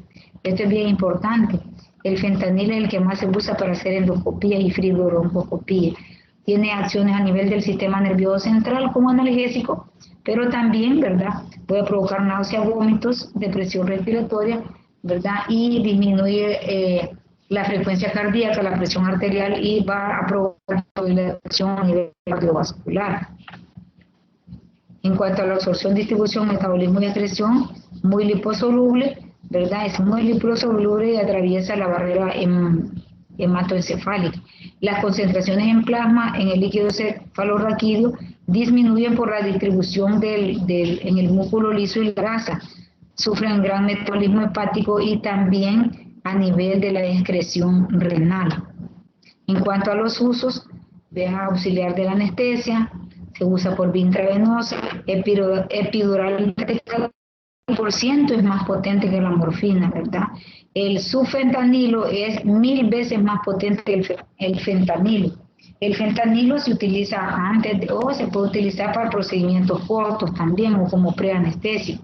Esto es bien importante. El fentanil es el que más se usa para hacer endoscopías y fibrobroncoscopías. Tiene acciones a nivel del sistema nervioso central como analgésico, pero también, ¿verdad? Puede provocar náuseas, vómitos, depresión respiratoria, ¿verdad? Y disminuir la frecuencia cardíaca, la presión arterial y va a provocar dilatación a nivel cardiovascular. En cuanto a la absorción, distribución, metabolismo y excreción, muy liposoluble, ¿verdad? Es muy liposoluble y atraviesa la barrera hematoencefálica. Las concentraciones en plasma en el líquido cefalorraquídeo disminuyen por la distribución en el músculo liso y la grasa. Sufren gran metabolismo hepático y también a nivel de la excreción renal. En cuanto a los usos, vea auxiliar de la anestesia, se usa por vía intravenosa, epidural por ciento es más potente que la morfina, ¿verdad? El sufentanilo es 1000 veces más potente que el fentanilo. El fentanilo se utiliza antes o se puede utilizar para procedimientos cortos también o como preanestesia.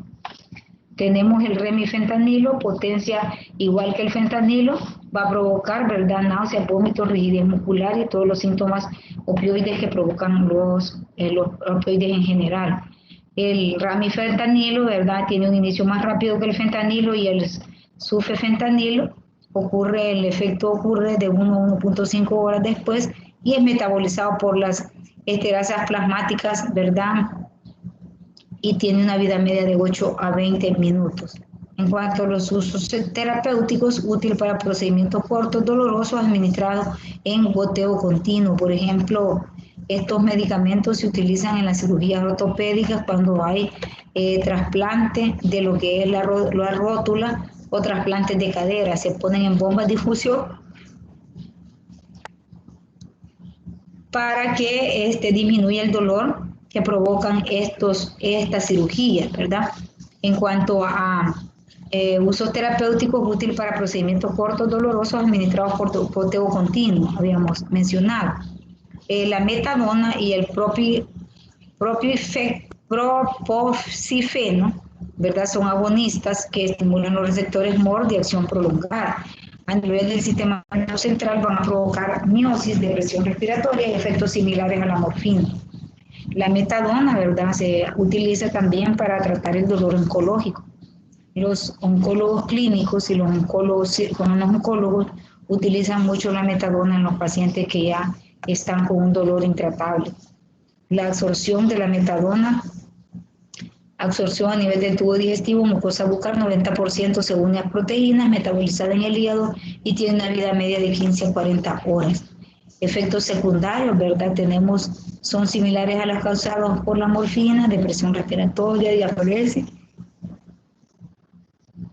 Tenemos el remifentanilo, potencia igual que el fentanilo, va a provocar, ¿verdad?, náuseas, vómitos, rigidez muscular y todos los síntomas opioides que provocan los opioides en general. El ramifentanilo, ¿verdad?, tiene un inicio más rápido que el fentanilo y el sufentanilo el efecto ocurre de 1 a 1.5 horas después y es metabolizado por las esterasas plasmáticas, ¿verdad?, y tiene una vida media de 8 a 20 minutos. En cuanto a los usos terapéuticos, útil para procedimientos cortos, dolorosos, administrados en goteo continuo. Por ejemplo, estos medicamentos se utilizan en las cirugías ortopédicas cuando hay trasplante de lo que es la rótula o trasplantes de cadera. Se ponen en bombas de difusión para que disminuya el dolor que provocan estas cirugías, ¿verdad? En cuanto a usos terapéuticos, útil para procedimientos cortos, dolorosos, administrados por goteo continuo, habíamos mencionado. La metadona y el propofisifeno, ¿verdad?, son agonistas que estimulan los receptores MOR de acción prolongada. A nivel del sistema nervioso central van a provocar miosis, depresión respiratoria y efectos similares a la morfina. La metadona, ¿verdad?, se utiliza también para tratar el dolor oncológico. Los oncólogos clínicos y los oncólogos utilizan mucho la metadona en los pacientes que ya están con un dolor intratable. La absorción de la metadona, absorción a nivel del tubo digestivo, mucosa bucal, 90% según las proteínas, metabolizada en el hígado y tiene una vida media de 15 a 40 horas. Efectos secundarios, ¿verdad?, son similares a los causados por la morfina, depresión respiratoria, diaforesis.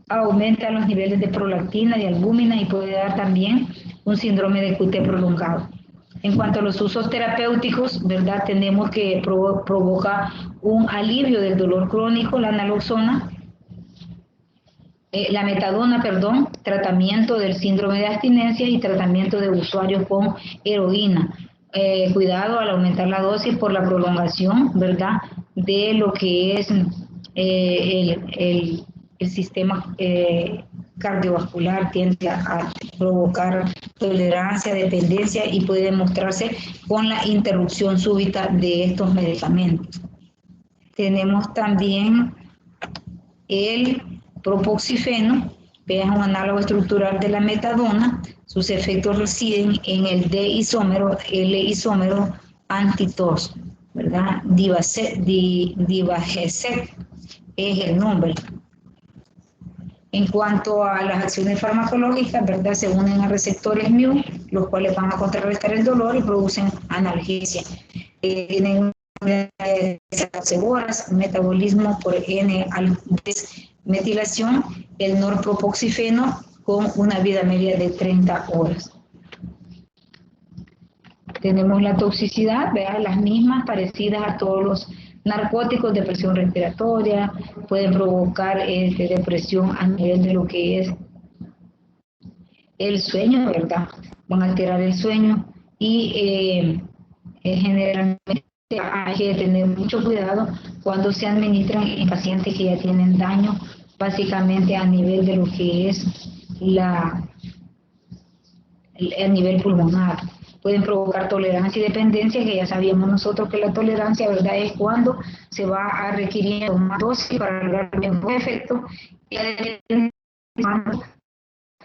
Aumenta los niveles de prolactina y albúmina y puede dar también un síndrome de QT prolongado. En cuanto a los usos terapéuticos, ¿verdad?, tenemos que provoca un alivio del dolor crónico, la naloxona, la metadona, perdón, tratamiento del síndrome de abstinencia y tratamiento de usuarios con heroína. Cuidado al aumentar la dosis por la prolongación, ¿verdad?, de lo que es el sistema cardiovascular, tiende a provocar tolerancia, dependencia y puede demostrarse con la interrupción súbita de estos medicamentos. Tenemos también el propoxifeno, es un análogo estructural de la metadona. Sus efectos residen en el L-isómero anti-TOS, ¿verdad? Divacet es el nombre. En cuanto a las acciones farmacológicas, ¿verdad?, se unen a receptores mu, los cuales van a contrarrestar el dolor y producen analgesia. Tienen seguras, metabolismo por N-metilación, el norpropoxifeno con una vida media de 30 horas. Tenemos la toxicidad, vean, las mismas parecidas a todos los narcóticos, depresión respiratoria, pueden provocar depresión a nivel de lo que es el sueño, ¿verdad? Van a alterar el sueño y generalmente hay que tener mucho cuidado cuando se administran en pacientes que ya tienen daño básicamente a nivel de lo que es el nivel pulmonar. Pueden provocar tolerancia y dependencia, que ya sabíamos nosotros que la tolerancia, ¿verdad?, es cuando se va a requerir más dosis para lograr el mismo efecto. Y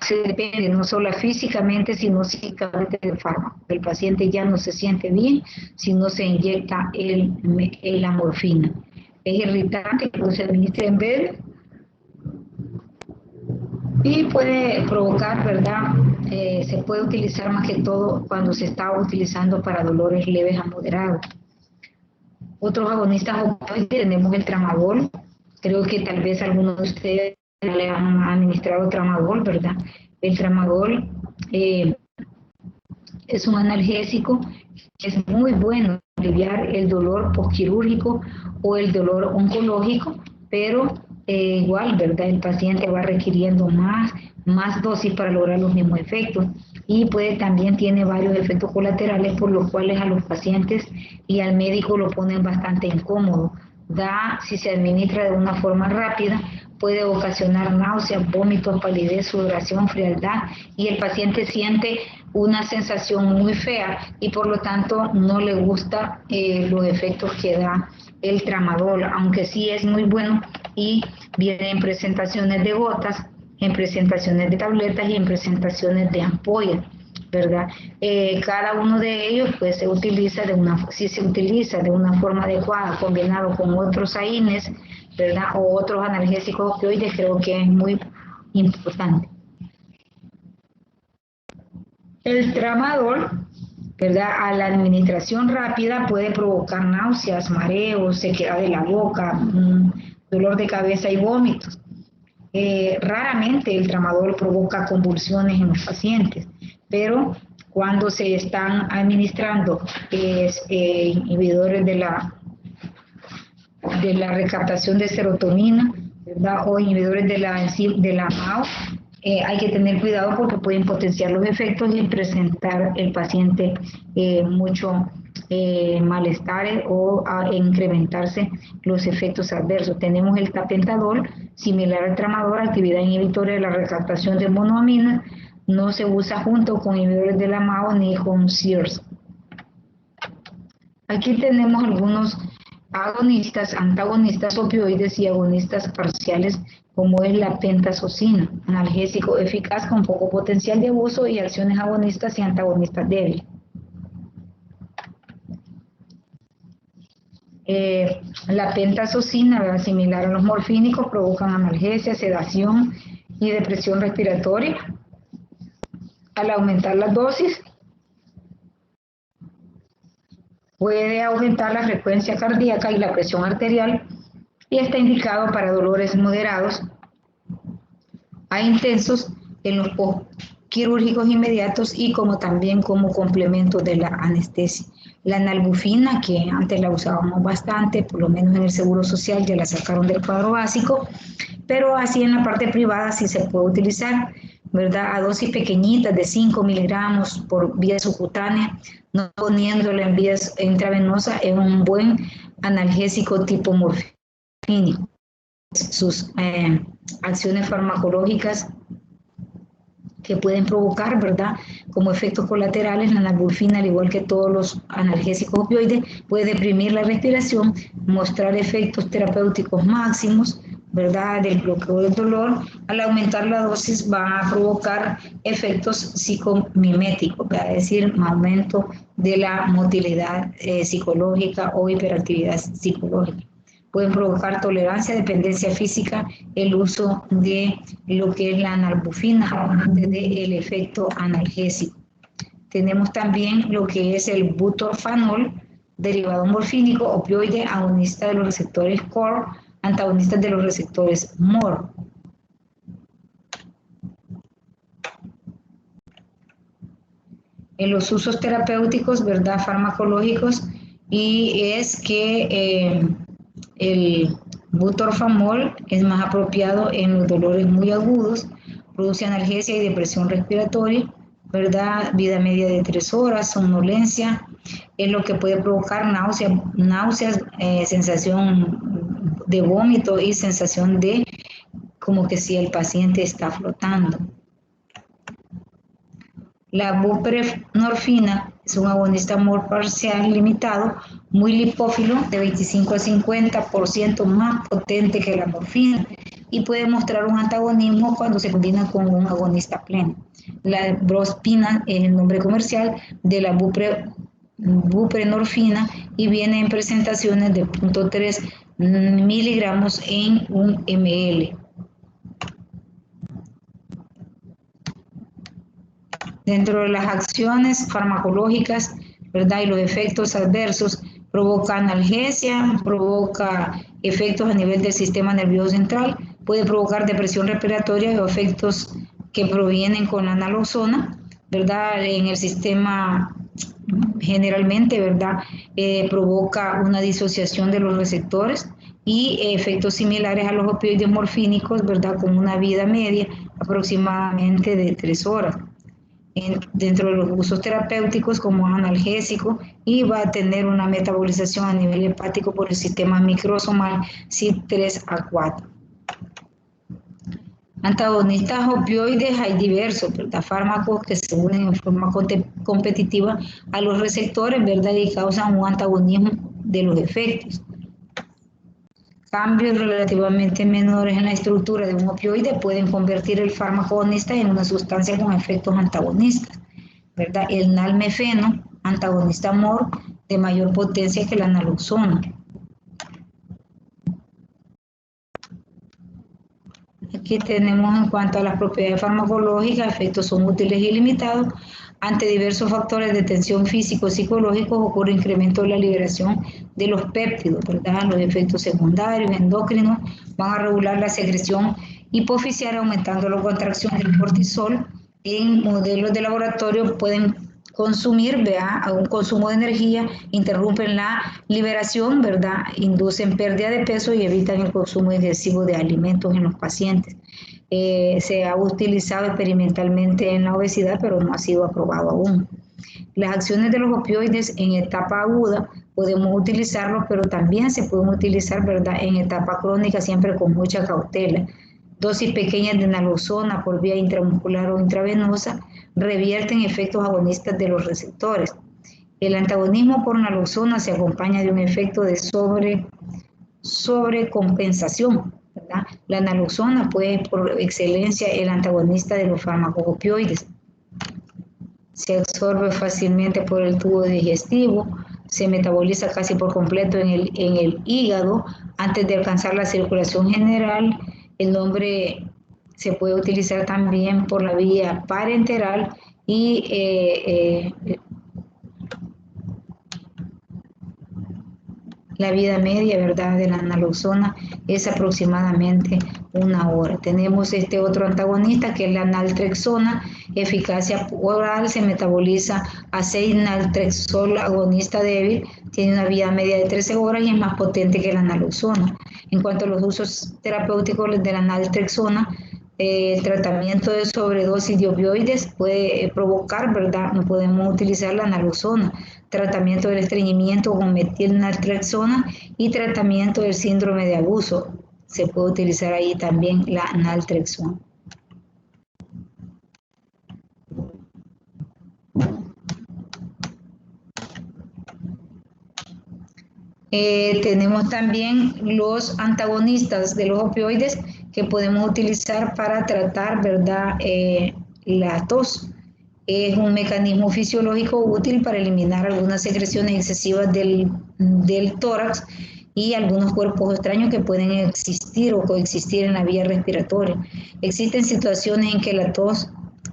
se depende no solo físicamente, sino psíquicamente del fármaco. El paciente ya no se siente bien si no se inyecta la morfina. Es irritante que se administre en vez. Y puede provocar, ¿verdad? Se puede utilizar más que todo cuando se está utilizando para dolores leves a moderados. Otros agonistas opioides tenemos el tramadol. Creo que tal vez algunos de ustedes le han administrado tramadol, ¿verdad? El tramadol es un analgésico que es muy bueno para aliviar el dolor postquirúrgico o el dolor oncológico, pero igual, ¿verdad? El paciente va requiriendo más dosis para lograr los mismos efectos y también tiene varios efectos colaterales por los cuales a los pacientes y al médico lo ponen bastante incómodo. Si se administra de una forma rápida, puede ocasionar náuseas, vómitos, palidez, sudoración, frialdad y el paciente siente una sensación muy fea y por lo tanto no le gusta los efectos que da el tramadol, aunque sí es muy bueno y viene en presentaciones de gotas, en presentaciones de tabletas y en presentaciones de ampollas, ¿verdad? Cada uno de ellos pues si se utiliza de una forma adecuada combinado con otros AINES, ¿verdad? O otros analgésicos opioides, creo que es muy importante. El tramadol, ¿verdad? A la administración rápida puede provocar náuseas, mareos, sequedad de la boca, dolor de cabeza y vómitos. Raramente el tramadol provoca convulsiones en los pacientes, pero cuando se están administrando inhibidores de la recaptación de serotonina, ¿verdad? O inhibidores de la MAO, hay que tener cuidado porque pueden potenciar los efectos y presentar el paciente mucho malestar o incrementarse los efectos adversos. Tenemos el tapentadol, similar al tramadol, actividad inhibitoria de la recaptación de monoaminas, no se usa junto con inhibidores de la MAO ni con SERS. Aquí tenemos algunos agonistas, antagonistas opioides y agonistas parciales, como es la pentazocina, analgésico eficaz con poco potencial de abuso y acciones agonistas y antagonistas débiles. La pentazocina, similar a los morfínicos, provocan analgesia, sedación y depresión respiratoria. Al aumentar las dosis, puede aumentar la frecuencia cardíaca y la presión arterial y está indicado para dolores moderados a intensos en los postquirúrgicos inmediatos y también como complemento de la anestesia. La nalbufina, que antes la usábamos bastante, por lo menos en el Seguro Social ya la sacaron del cuadro básico, pero así en la parte privada sí se puede utilizar, ¿verdad? A dosis pequeñitas de 5 miligramos por vía subcutánea, no poniéndola en vías intravenosas, es un buen analgésico tipo morfínico. Sus acciones farmacológicas que pueden provocar, ¿verdad? Como efectos colaterales, la nalbufina, al igual que todos los analgésicos opioides, puede deprimir la respiración, mostrar efectos terapéuticos máximos, ¿verdad? Del bloqueo del dolor. Al aumentar la dosis va a provocar efectos psicomiméticos, es decir, aumento de la motilidad psicológica o hiperactividad psicológica. Pueden provocar tolerancia, dependencia física, el uso de lo que es la nalbufina antes del efecto analgésico. Tenemos también lo que es el butorfanol, derivado morfínico, opioide, agonista de los receptores COR, antagonistas de los receptores MOR. En los usos terapéuticos, ¿verdad? Farmacológicos, y es que el butorfamol es más apropiado en los dolores muy agudos, produce analgesia y depresión respiratoria, ¿verdad? Vida media de 3 horas, somnolencia, es lo que puede provocar náuseas, sensación de vómito y sensación de como que si el paciente está flotando. La buprenorfina es un agonista MOR parcial limitado, muy lipófilo, de 25 a 50% más potente que la morfina y puede mostrar un antagonismo cuando se combina con un agonista pleno. La brospina es el nombre comercial de la buprenorfina y viene en presentaciones de 0.3 miligramos en 1 ml. Dentro de las acciones farmacológicas, ¿verdad? Y los efectos adversos, provoca analgesia, provoca efectos a nivel del sistema nervioso central, puede provocar depresión respiratoria o efectos que provienen con la naloxona, ¿verdad? En el sistema generalmente, ¿verdad? Provoca una disociación de los receptores y efectos similares a los opioides morfínicos, ¿verdad? Con una vida media aproximadamente de 3 horas. Dentro de los usos terapéuticos como analgésico, y va a tener una metabolización a nivel hepático por el sistema microsomal CYP3 a 4. Antagonistas opioides hay diversos, ¿verdad? Fármacos que se unen en forma competitiva a los receptores, ¿verdad? Y causan un antagonismo de los efectos. Cambios relativamente menores en la estructura de un opioide pueden convertir el fármaco agonista en una sustancia con efectos antagonistas, ¿verdad? El nalmefeno, antagonista MOR, de mayor potencia que la naloxona. Aquí tenemos en cuanto a las propiedades farmacológicas, efectos son útiles y limitados. Ante diversos factores de tensión físico-psicológicos ocurre incremento de la liberación de los péptidos, ¿verdad? Los efectos secundarios endocrinos van a regular la secreción hipofisial aumentando la contracción del cortisol. En modelos de laboratorio pueden consumir, vea, a un consumo de energía, interrumpen la liberación, ¿verdad? Inducen pérdida de peso y evitan el consumo excesivo de alimentos en los pacientes. Se ha utilizado experimentalmente en la obesidad, pero no ha sido aprobado aún. Las acciones de los opioides en etapa aguda podemos utilizarlos, pero también se pueden utilizar, ¿verdad?, en etapa crónica, siempre con mucha cautela. Dosis pequeñas de naloxona por vía intramuscular o intravenosa revierten efectos agonistas de los receptores. El antagonismo por naloxona se acompaña de un efecto de sobrecompensación, ¿verdad? La naloxona puede por excelencia el antagonista de los fármacos opioides. Se absorbe fácilmente por el tubo digestivo, se metaboliza casi por completo en el hígado antes de alcanzar la circulación general. El nombre se puede utilizar también por la vía parenteral y la vida media, ¿verdad?, de la naloxona es aproximadamente 1 hora. Tenemos este otro antagonista que es la naltrexona, eficacia oral, se metaboliza a 6-naltrexol agonista débil, tiene una vida media de 13 horas y es más potente que la naloxona. En cuanto a los usos terapéuticos de la naltrexona, el tratamiento de sobredosis de opioides puede provocar, ¿verdad? No podemos utilizar la naloxona. Tratamiento del estreñimiento con metilnaltrexona y tratamiento del síndrome de abuso. Se puede utilizar ahí también la naltrexona. Tenemos también los antagonistas de los opioides que podemos utilizar para tratar, ¿verdad?, la tos. Es un mecanismo fisiológico útil para eliminar algunas secreciones excesivas del tórax y algunos cuerpos extraños que pueden existir o coexistir en la vía respiratoria. Existen situaciones en que la tos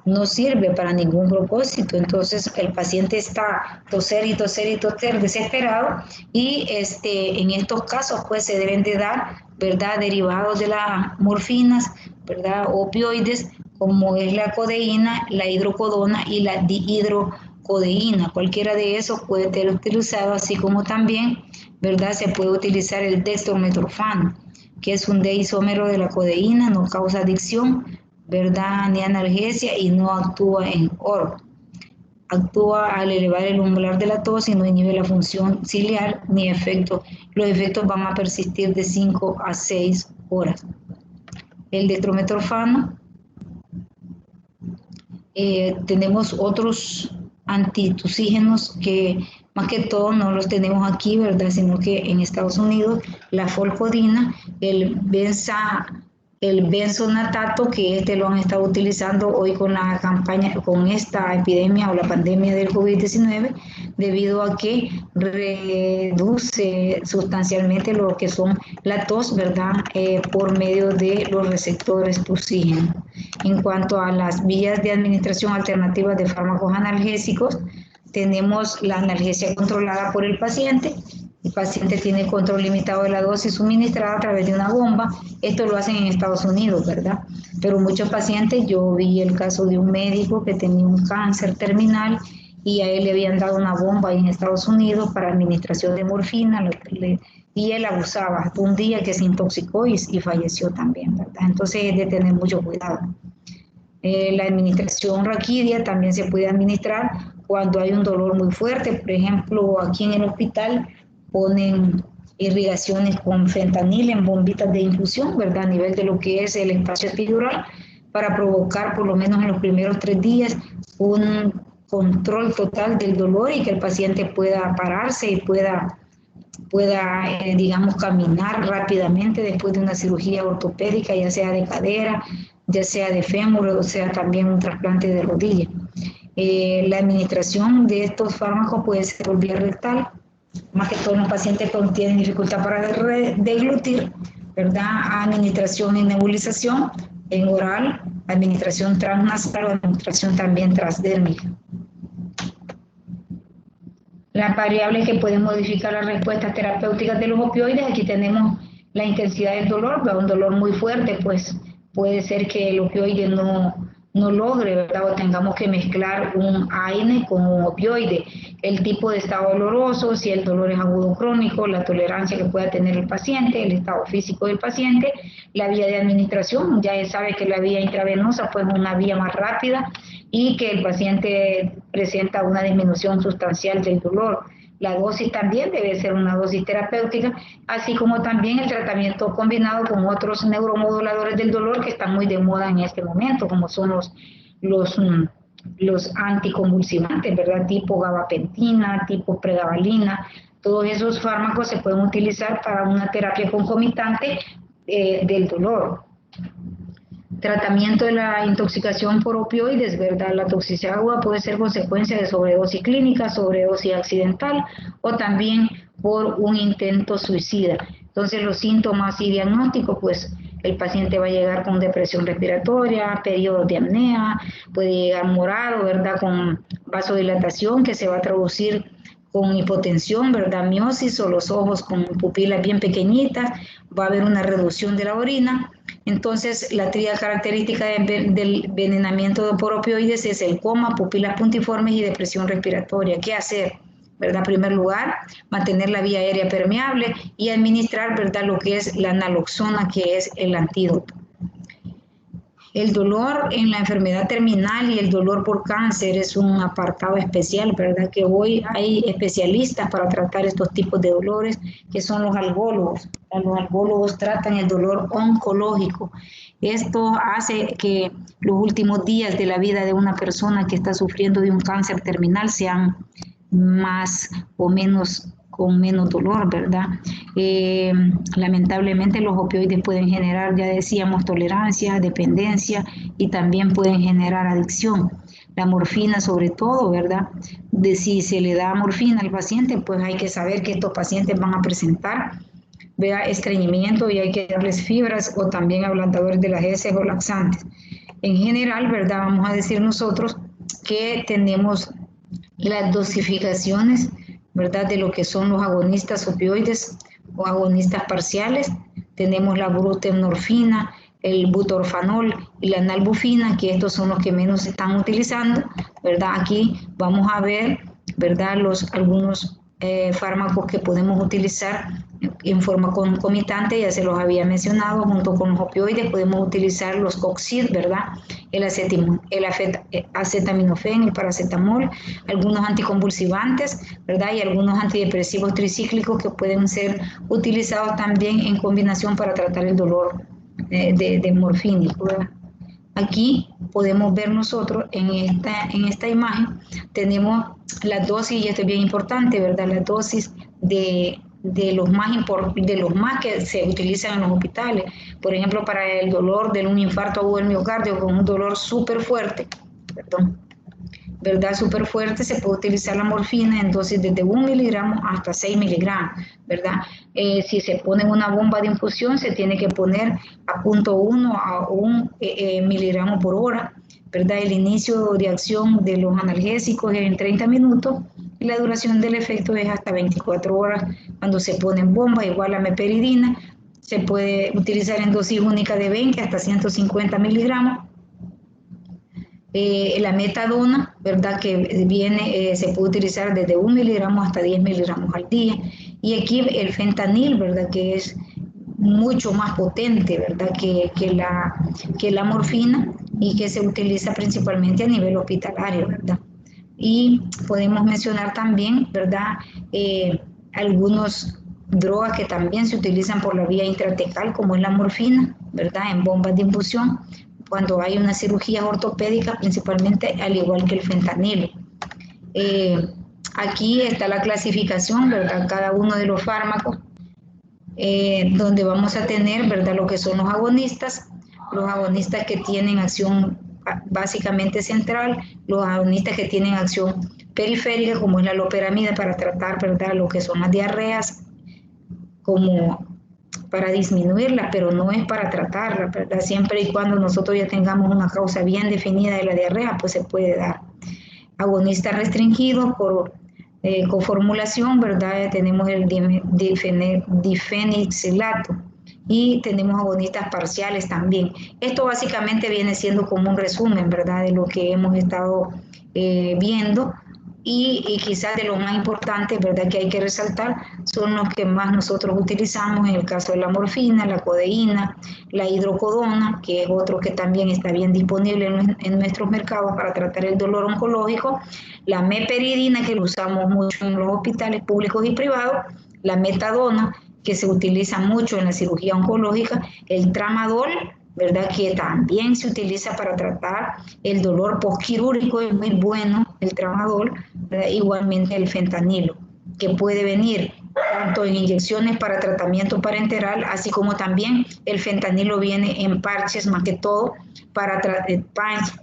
no sirve para ningún propósito, entonces el paciente está toser y toser y toser desesperado y en estos casos pues se deben de dar, ¿verdad?, derivados de las morfinas, ¿verdad?, opioides, como es la codeína, la hidrocodona y la dihidrocodeína. Cualquiera de esos puede ser utilizado, así como también, ¿verdad?, se puede utilizar el dextrometorfano, que es un D-isómero de la codeína, no causa adicción, ¿verdad?, ni analgesia y no actúa en oro. Actúa al elevar el umbral de la tos y no inhibe la función ciliar ni efectos. Los efectos van a persistir de 5 a 6 horas. El dextrometorfano, tenemos otros antitusígenos que más que todo no los tenemos aquí, ¿verdad?, sino que en Estados Unidos la folcodina, el benzonatato, que lo han estado utilizando hoy con la campaña, con esta epidemia o la pandemia del COVID-19, debido a que reduce sustancialmente lo que son la tos, ¿verdad? Por medio de los receptores de oxígeno. En cuanto a las vías de administración alternativas de fármacos analgésicos, tenemos la analgesia controlada por el paciente. El paciente tiene control limitado de la dosis suministrada a través de una bomba. Esto lo hacen en Estados Unidos, ¿verdad? Pero muchos pacientes, yo vi el caso de un médico que tenía un cáncer terminal y a él le habían dado una bomba en Estados Unidos para administración de morfina y él abusaba hasta un día que se intoxicó y falleció también, ¿verdad? Entonces es de tener mucho cuidado. La administración raquidia también se puede administrar cuando hay un dolor muy fuerte. Por ejemplo, aquí en el hospital ponen irrigaciones con fentanil en bombitas de infusión, ¿verdad? A nivel de lo que es el espacio epidural, para provocar por lo menos en los primeros 3 días un control total del dolor y que el paciente pueda pararse y pueda digamos, caminar rápidamente después de una cirugía ortopédica, ya sea de cadera, ya sea de fémur o sea también un trasplante de rodilla. La administración de estos fármacos puede ser por vía rectal, más que todo en los pacientes que tienen dificultad para deglutir, ¿verdad? Administración en nebulización, en oral, administración transnasal o administración también transdérmica. Las variables que pueden modificar las respuestas terapéuticas de los opioides, aquí tenemos la intensidad del dolor, un dolor muy fuerte, pues puede ser que el opioide no logre, ¿verdad? O tengamos que mezclar un AINE con un opioide. El tipo de estado doloroso, si el dolor es agudo crónico, la tolerancia que pueda tener el paciente, el estado físico del paciente, la vía de administración, ya sabe que la vía intravenosa pues es una vía más rápida y que el paciente presenta una disminución sustancial del dolor. La dosis también debe ser una dosis terapéutica, así como también el tratamiento combinado con otros neuromoduladores del dolor que están muy de moda en este momento, como son los anticonvulsivantes, ¿verdad? Tipo gabapentina, tipo pregabalina. Todos esos fármacos se pueden utilizar para una terapia concomitante del dolor. Tratamiento de la intoxicación por opioides, ¿verdad? La toxicidad aguda puede ser consecuencia de sobredosis clínica, sobredosis accidental o también por un intento suicida. Entonces los síntomas y diagnósticos, pues el paciente va a llegar con depresión respiratoria, periodos de apnea, puede llegar morado, ¿verdad? Con vasodilatación que se va a traducir con hipotensión, ¿verdad? Miosis o los ojos con pupilas bien pequeñitas, va a haber una reducción de la orina. Entonces, la tríada característica del envenenamiento por opioides es el coma, pupilas puntiformes y depresión respiratoria. ¿Qué hacer? ¿Verdad? En primer lugar, mantener la vía aérea permeable y administrar, ¿verdad?, lo que es la naloxona, que es el antídoto. El dolor en la enfermedad terminal y el dolor por cáncer es un apartado especial, ¿verdad? Que hoy hay especialistas para tratar estos tipos de dolores, que son los algólogos. Los algólogos tratan el dolor oncológico. Esto hace que los últimos días de la vida de una persona que está sufriendo de un cáncer terminal sean más o menos con menos dolor, ¿verdad? Lamentablemente los opioides pueden generar, ya decíamos, tolerancia, dependencia y también pueden generar adicción. La morfina sobre todo, ¿verdad? Si se le da morfina al paciente, pues hay que saber que estos pacientes van a presentar, ¿verdad?, estreñimiento y hay que darles fibras o también ablandadores de las heces o laxantes. En general, ¿verdad?, vamos a decir nosotros que tenemos las dosificaciones, ¿verdad?, de lo que son los agonistas opioides o agonistas parciales. Tenemos la buprenorfina, el butorfanol y la nalbufina, que estos son los que menos se están utilizando, ¿verdad? Aquí vamos a ver, ¿verdad?, algunos fármacos que podemos utilizar en forma concomitante, ya se los había mencionado, junto con los opioides podemos utilizar los COXID, ¿verdad?, el acetaminofén, el paracetamol, algunos anticonvulsivantes, ¿verdad?, y algunos antidepresivos tricíclicos que pueden ser utilizados también en combinación para tratar el dolor de morfínico, ¿verdad? Aquí podemos ver nosotros en esta imagen, tenemos la dosis, y esto es bien importante, ¿verdad?, la dosis de los más que se utilizan en los hospitales. Por ejemplo, para el dolor de un infarto agudo del miocardio con un dolor súper fuerte, perdón, ¿verdad? Súper fuerte, se puede utilizar la morfina en dosis desde 1 miligramo hasta 6 miligramos, ¿verdad? Si se pone en una bomba de infusión, se tiene que poner a 0.1 a 1 miligramo por hora, ¿verdad? El inicio de acción de los analgésicos es en 30 minutos y la duración del efecto es hasta 24 horas cuando se pone en bomba, igual la meperidina. Se puede utilizar en dosis única de 20 hasta 150 miligramos. La metadona, ¿verdad? Que viene, se puede utilizar desde 1 miligramo hasta 10 miligramos al día. Y aquí el fentanil, ¿verdad? Que es mucho más potente, ¿verdad? Que la morfina y que se utiliza principalmente a nivel hospitalario, ¿verdad? Y podemos mencionar también, ¿verdad? Algunos drogas que también se utilizan por la vía intratecal, como es la morfina, ¿verdad? En bombas de infusión, cuando hay una cirugía ortopédica, principalmente, al igual que el fentanilo. Aquí está la clasificación, ¿verdad? Cada uno de los fármacos, donde vamos a tener, ¿verdad? Lo que son los agonistas que tienen acción básicamente central, los agonistas que tienen acción periférica, como es la loperamida para tratar, ¿verdad? Lo que son las diarreas, como para disminuirlas, pero no es para tratarlas, ¿verdad? Siempre y cuando nosotros ya tengamos una causa bien definida de la diarrea, pues se puede dar. Agonistas restringidos por coformulación, ¿verdad? Tenemos el difenixilato y tenemos agonistas parciales también. Esto básicamente viene siendo como un resumen, ¿verdad? De lo que hemos estado viendo. Y quizás de lo más importante, ¿verdad? Que hay que resaltar son los que más nosotros utilizamos en el caso de la morfina, la codeína, la hidrocodona, que es otro que también está bien disponible en nuestros mercados para tratar el dolor oncológico, la meperidina, que lo usamos mucho en los hospitales públicos y privados, la metadona, que se utiliza mucho en la cirugía oncológica, el tramadol, ¿verdad? Que también se utiliza para tratar el dolor postquirúrgico, es muy bueno el tramadol, ¿verdad? Igualmente el fentanilo, que puede venir tanto en inyecciones para tratamiento parenteral, así como también el fentanilo viene en parches, más que todo, para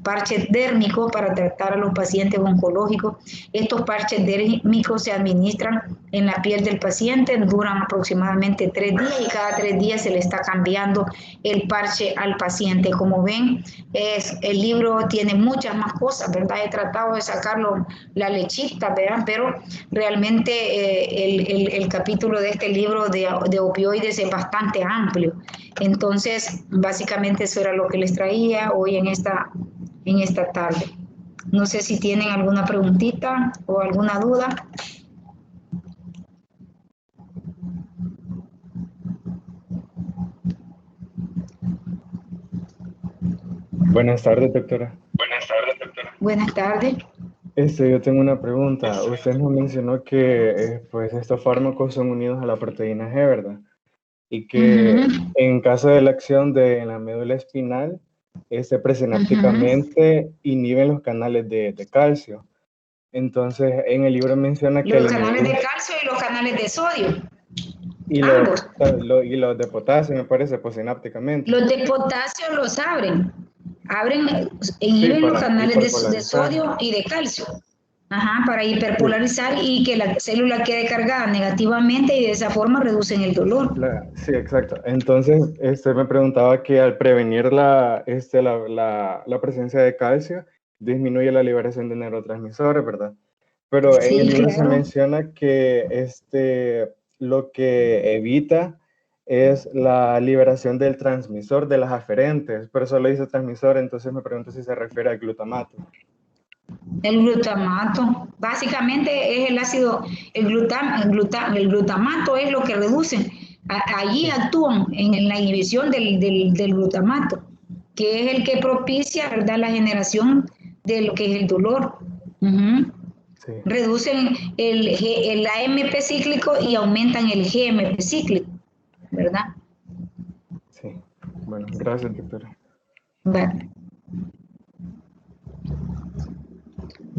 parches dérmicos para tratar a los pacientes oncológicos. Estos parches dérmicos se administran en la piel del paciente, duran aproximadamente 3 días y cada 3 días se le está cambiando el parche al paciente. Como ven, el libro tiene muchas más cosas, ¿verdad? He tratado de sacarlo la lechita, ¿verdad? Pero realmente el capítulo de este libro de opioides es bastante amplio. Entonces, básicamente eso era lo que les traía hoy en esta tarde. No sé si tienen alguna preguntita o alguna duda. Buenas tardes, doctora. Buenas tardes. Yo tengo una pregunta. Usted nos mencionó que pues estos fármacos son unidos a la proteína G, ¿verdad? Y que en caso de la acción de la médula espinal, presinápticamente inhiben los canales de calcio. Entonces, en el libro menciona que... Los canales de calcio y los canales de sodio. Y los de potasio, me parece, posinápticamente. Los de potasio los abren, inhiben los canales de sodio y de calcio. Ajá, para hiperpolarizar y que la célula quede cargada negativamente y de esa forma reducen el dolor. Sí, exacto. Entonces, me preguntaba que al prevenir la presencia de calcio, disminuye la liberación de neurotransmisores, ¿verdad? Pero Sí, en el libro claro. se menciona que lo que evita es la liberación del transmisor de las aferentes, pero solo dice transmisor, entonces me pregunto si se refiere al glutamato. El glutamato, básicamente es el ácido, el glutamato es lo que reduce, allí actúan en la inhibición del glutamato, que es el que propicia, ¿verdad?, la generación de lo que es el dolor. Sí. Reducen el AMP cíclico y aumentan el GMP cíclico, ¿verdad? Sí, bueno, gracias, doctora. Vale.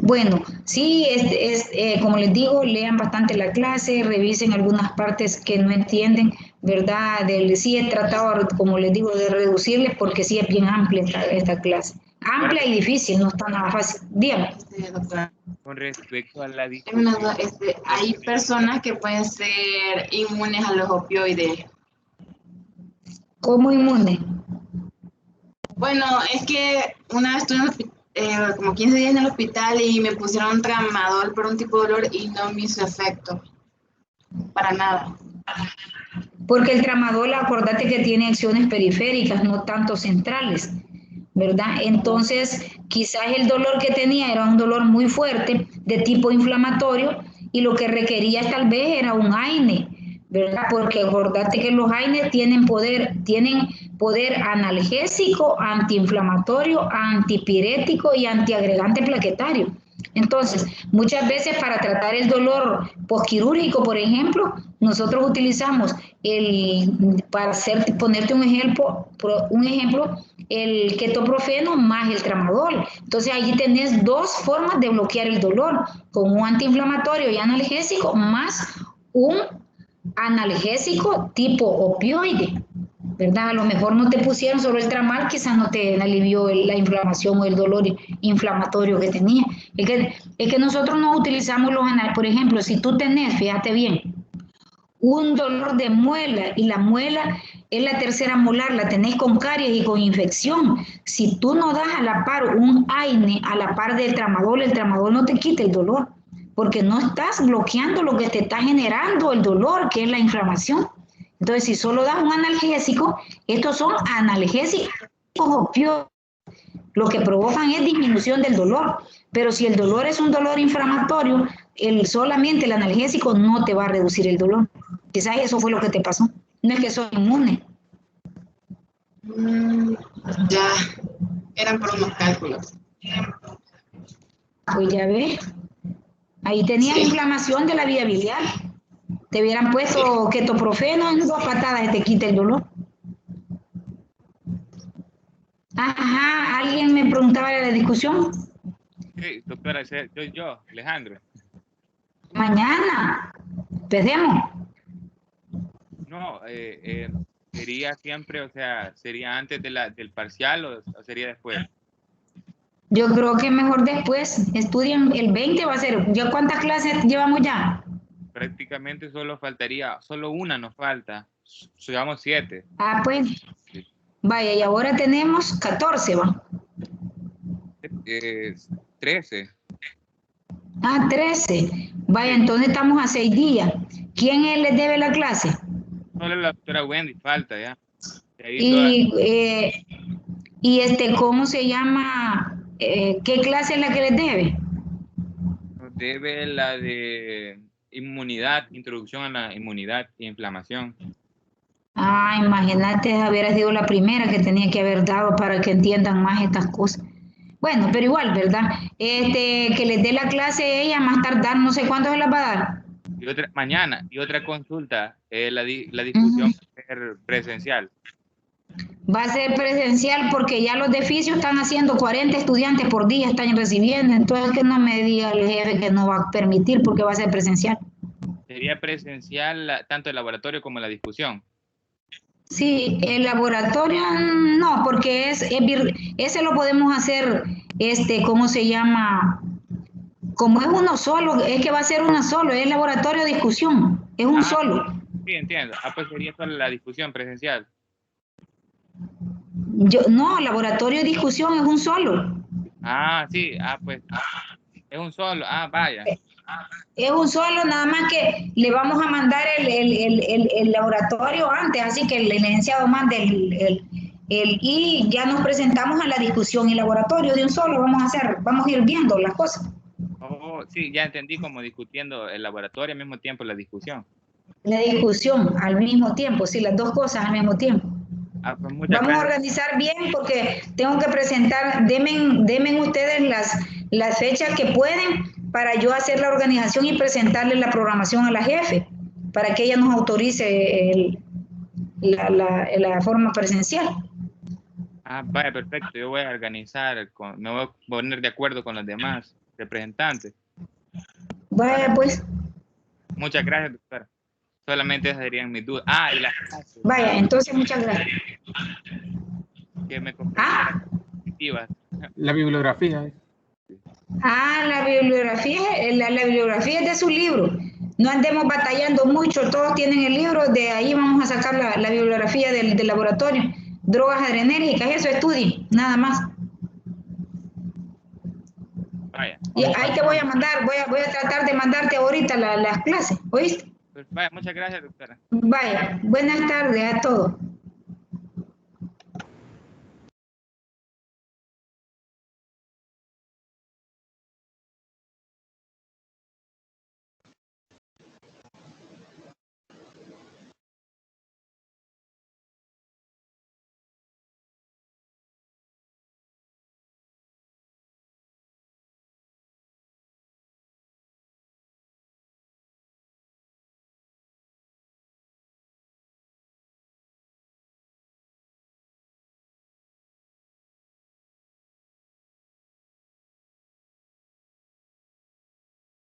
Bueno, sí, como les digo, lean bastante la clase, revisen algunas partes que no entienden, ¿verdad? Sí he tratado, como les digo, de reducirles porque sí es bien amplia esta clase. amplia y difícil, no está nada fácil. Dígame. Doctora. Con respecto a la Tengo una duda, hay personas que pueden ser inmunes a los opioides. ¿Cómo inmune? Bueno, es que una vez estuve como 15 días en el hospital y me pusieron tramadol por un tipo de dolor y no me hizo efecto. Para nada. Porque el tramadol, acordate que tiene acciones periféricas, no tanto centrales, ¿verdad? Entonces, quizás el dolor que tenía era un dolor muy fuerte, de tipo inflamatorio, y lo que requería tal vez era un AINE, ¿verdad? Porque acordate que los AINE tienen poder analgésico, antiinflamatorio, antipirético y antiagregante plaquetario. Entonces, muchas veces para tratar el dolor posquirúrgico, por ejemplo, nosotros utilizamos ponerte un ejemplo, el ketoprofeno más el tramadol. Entonces, allí tenés dos formas de bloquear el dolor, con un antiinflamatorio y analgésico más un analgésico tipo opioide, ¿verdad? A lo mejor no te pusieron solo el tramal, quizás no te alivió la inflamación o el dolor inflamatorio que tenía. Es que nosotros no utilizamos los analgésicos. Por ejemplo, si tú tenés, fíjate bien, un dolor de muela y la muela es la tercera molar, la tenés con caries y con infección. Si tú no das a la par un AINE a la par del tramadol, el tramadol no te quita el dolor, porque no estás bloqueando lo que te está generando el dolor, que es la inflamación. Entonces, si solo das un analgésico, estos son analgésicos opioides, lo que provocan es disminución del dolor. Pero si el dolor es un dolor inflamatorio, solamente el analgésico no te va a reducir el dolor. Quizás eso fue lo que te pasó. No es que soy inmune. Ya, eran por unos cálculos. Pues ya ves, ahí tenías inflamación de la vía biliar. Te hubieran puesto ketoprofeno en 2 patadas y te quita el dolor. Ajá, ¿alguien me preguntaba de la discusión? Sí, doctora, soy yo, Alejandro. Mañana, empecemos. No, sería siempre, o sea, sería antes del parcial o sería después. Yo creo que mejor después. Estudien el 20 va a ser. ¿Ya cuántas clases llevamos ya? Prácticamente solo una nos falta. Llevamos 7. Ah, pues. Vaya, y ahora tenemos 14, ¿va? 13. Ah, 13. Vaya, entonces estamos a 6 días. ¿Quién les debe la clase? Solo la doctora Wendy falta ya. ¿Cómo se llama? ¿Qué clase es la que les debe? Nos debe la de inmunidad, introducción a la inmunidad e inflamación. Ah, imagínate, haber sido la primera que tenía que haber dado para que entiendan más estas cosas. Bueno, pero igual, ¿verdad? Que les dé la clase ella, más tardar, no sé cuándo se las va a dar. Mañana, y otra consulta, la discusión va a ser presencial. Va a ser presencial porque ya los de fisio están haciendo 40 estudiantes por día, están recibiendo, entonces que no me diga el jefe que no va a permitir porque va a ser presencial. ¿Sería presencial tanto el laboratorio como la discusión? Sí, el laboratorio no, porque ese lo podemos hacer, ¿cómo se llama? Como es uno solo, es que va a ser uno solo, es laboratorio de discusión, es un solo. Sí, entiendo. Pues sería solo la discusión presencial. No, laboratorio de discusión es un solo. Sí, pues es un solo. Vaya. Es un solo, nada más que le vamos a mandar el laboratorio antes, así que el licenciado mande y ya nos presentamos a la discusión y laboratorio de un solo, vamos a ir viendo las cosas. Sí, ya entendí, como discutiendo el laboratorio al mismo tiempo la discusión. La discusión al mismo tiempo, sí, las dos cosas al mismo tiempo. Pues vamos a organizar bien porque tengo que presentar, demen ustedes las fechas que pueden para yo hacer la organización y presentarle la programación a la jefe para que ella nos autorice la forma presencial. Vaya, perfecto. Yo voy a organizar, me voy a poner de acuerdo con los demás representantes. Vaya, pues. Muchas gracias, doctora. Solamente esas serían mis dudas. Y las clases. Vaya, entonces muchas gracias. Que me compartieran diapositivas La bibliografía. Ah, la bibliografía es de su libro. No andemos batallando mucho, todos tienen el libro, de ahí vamos a sacar la bibliografía del laboratorio. Drogas adrenérgicas, eso estudien, nada más. Vaya. Y ahí te voy a mandar, voy a tratar de mandarte ahorita las clases, ¿oíste? Pues vaya, muchas gracias, doctora. Vaya, buenas tardes a todos.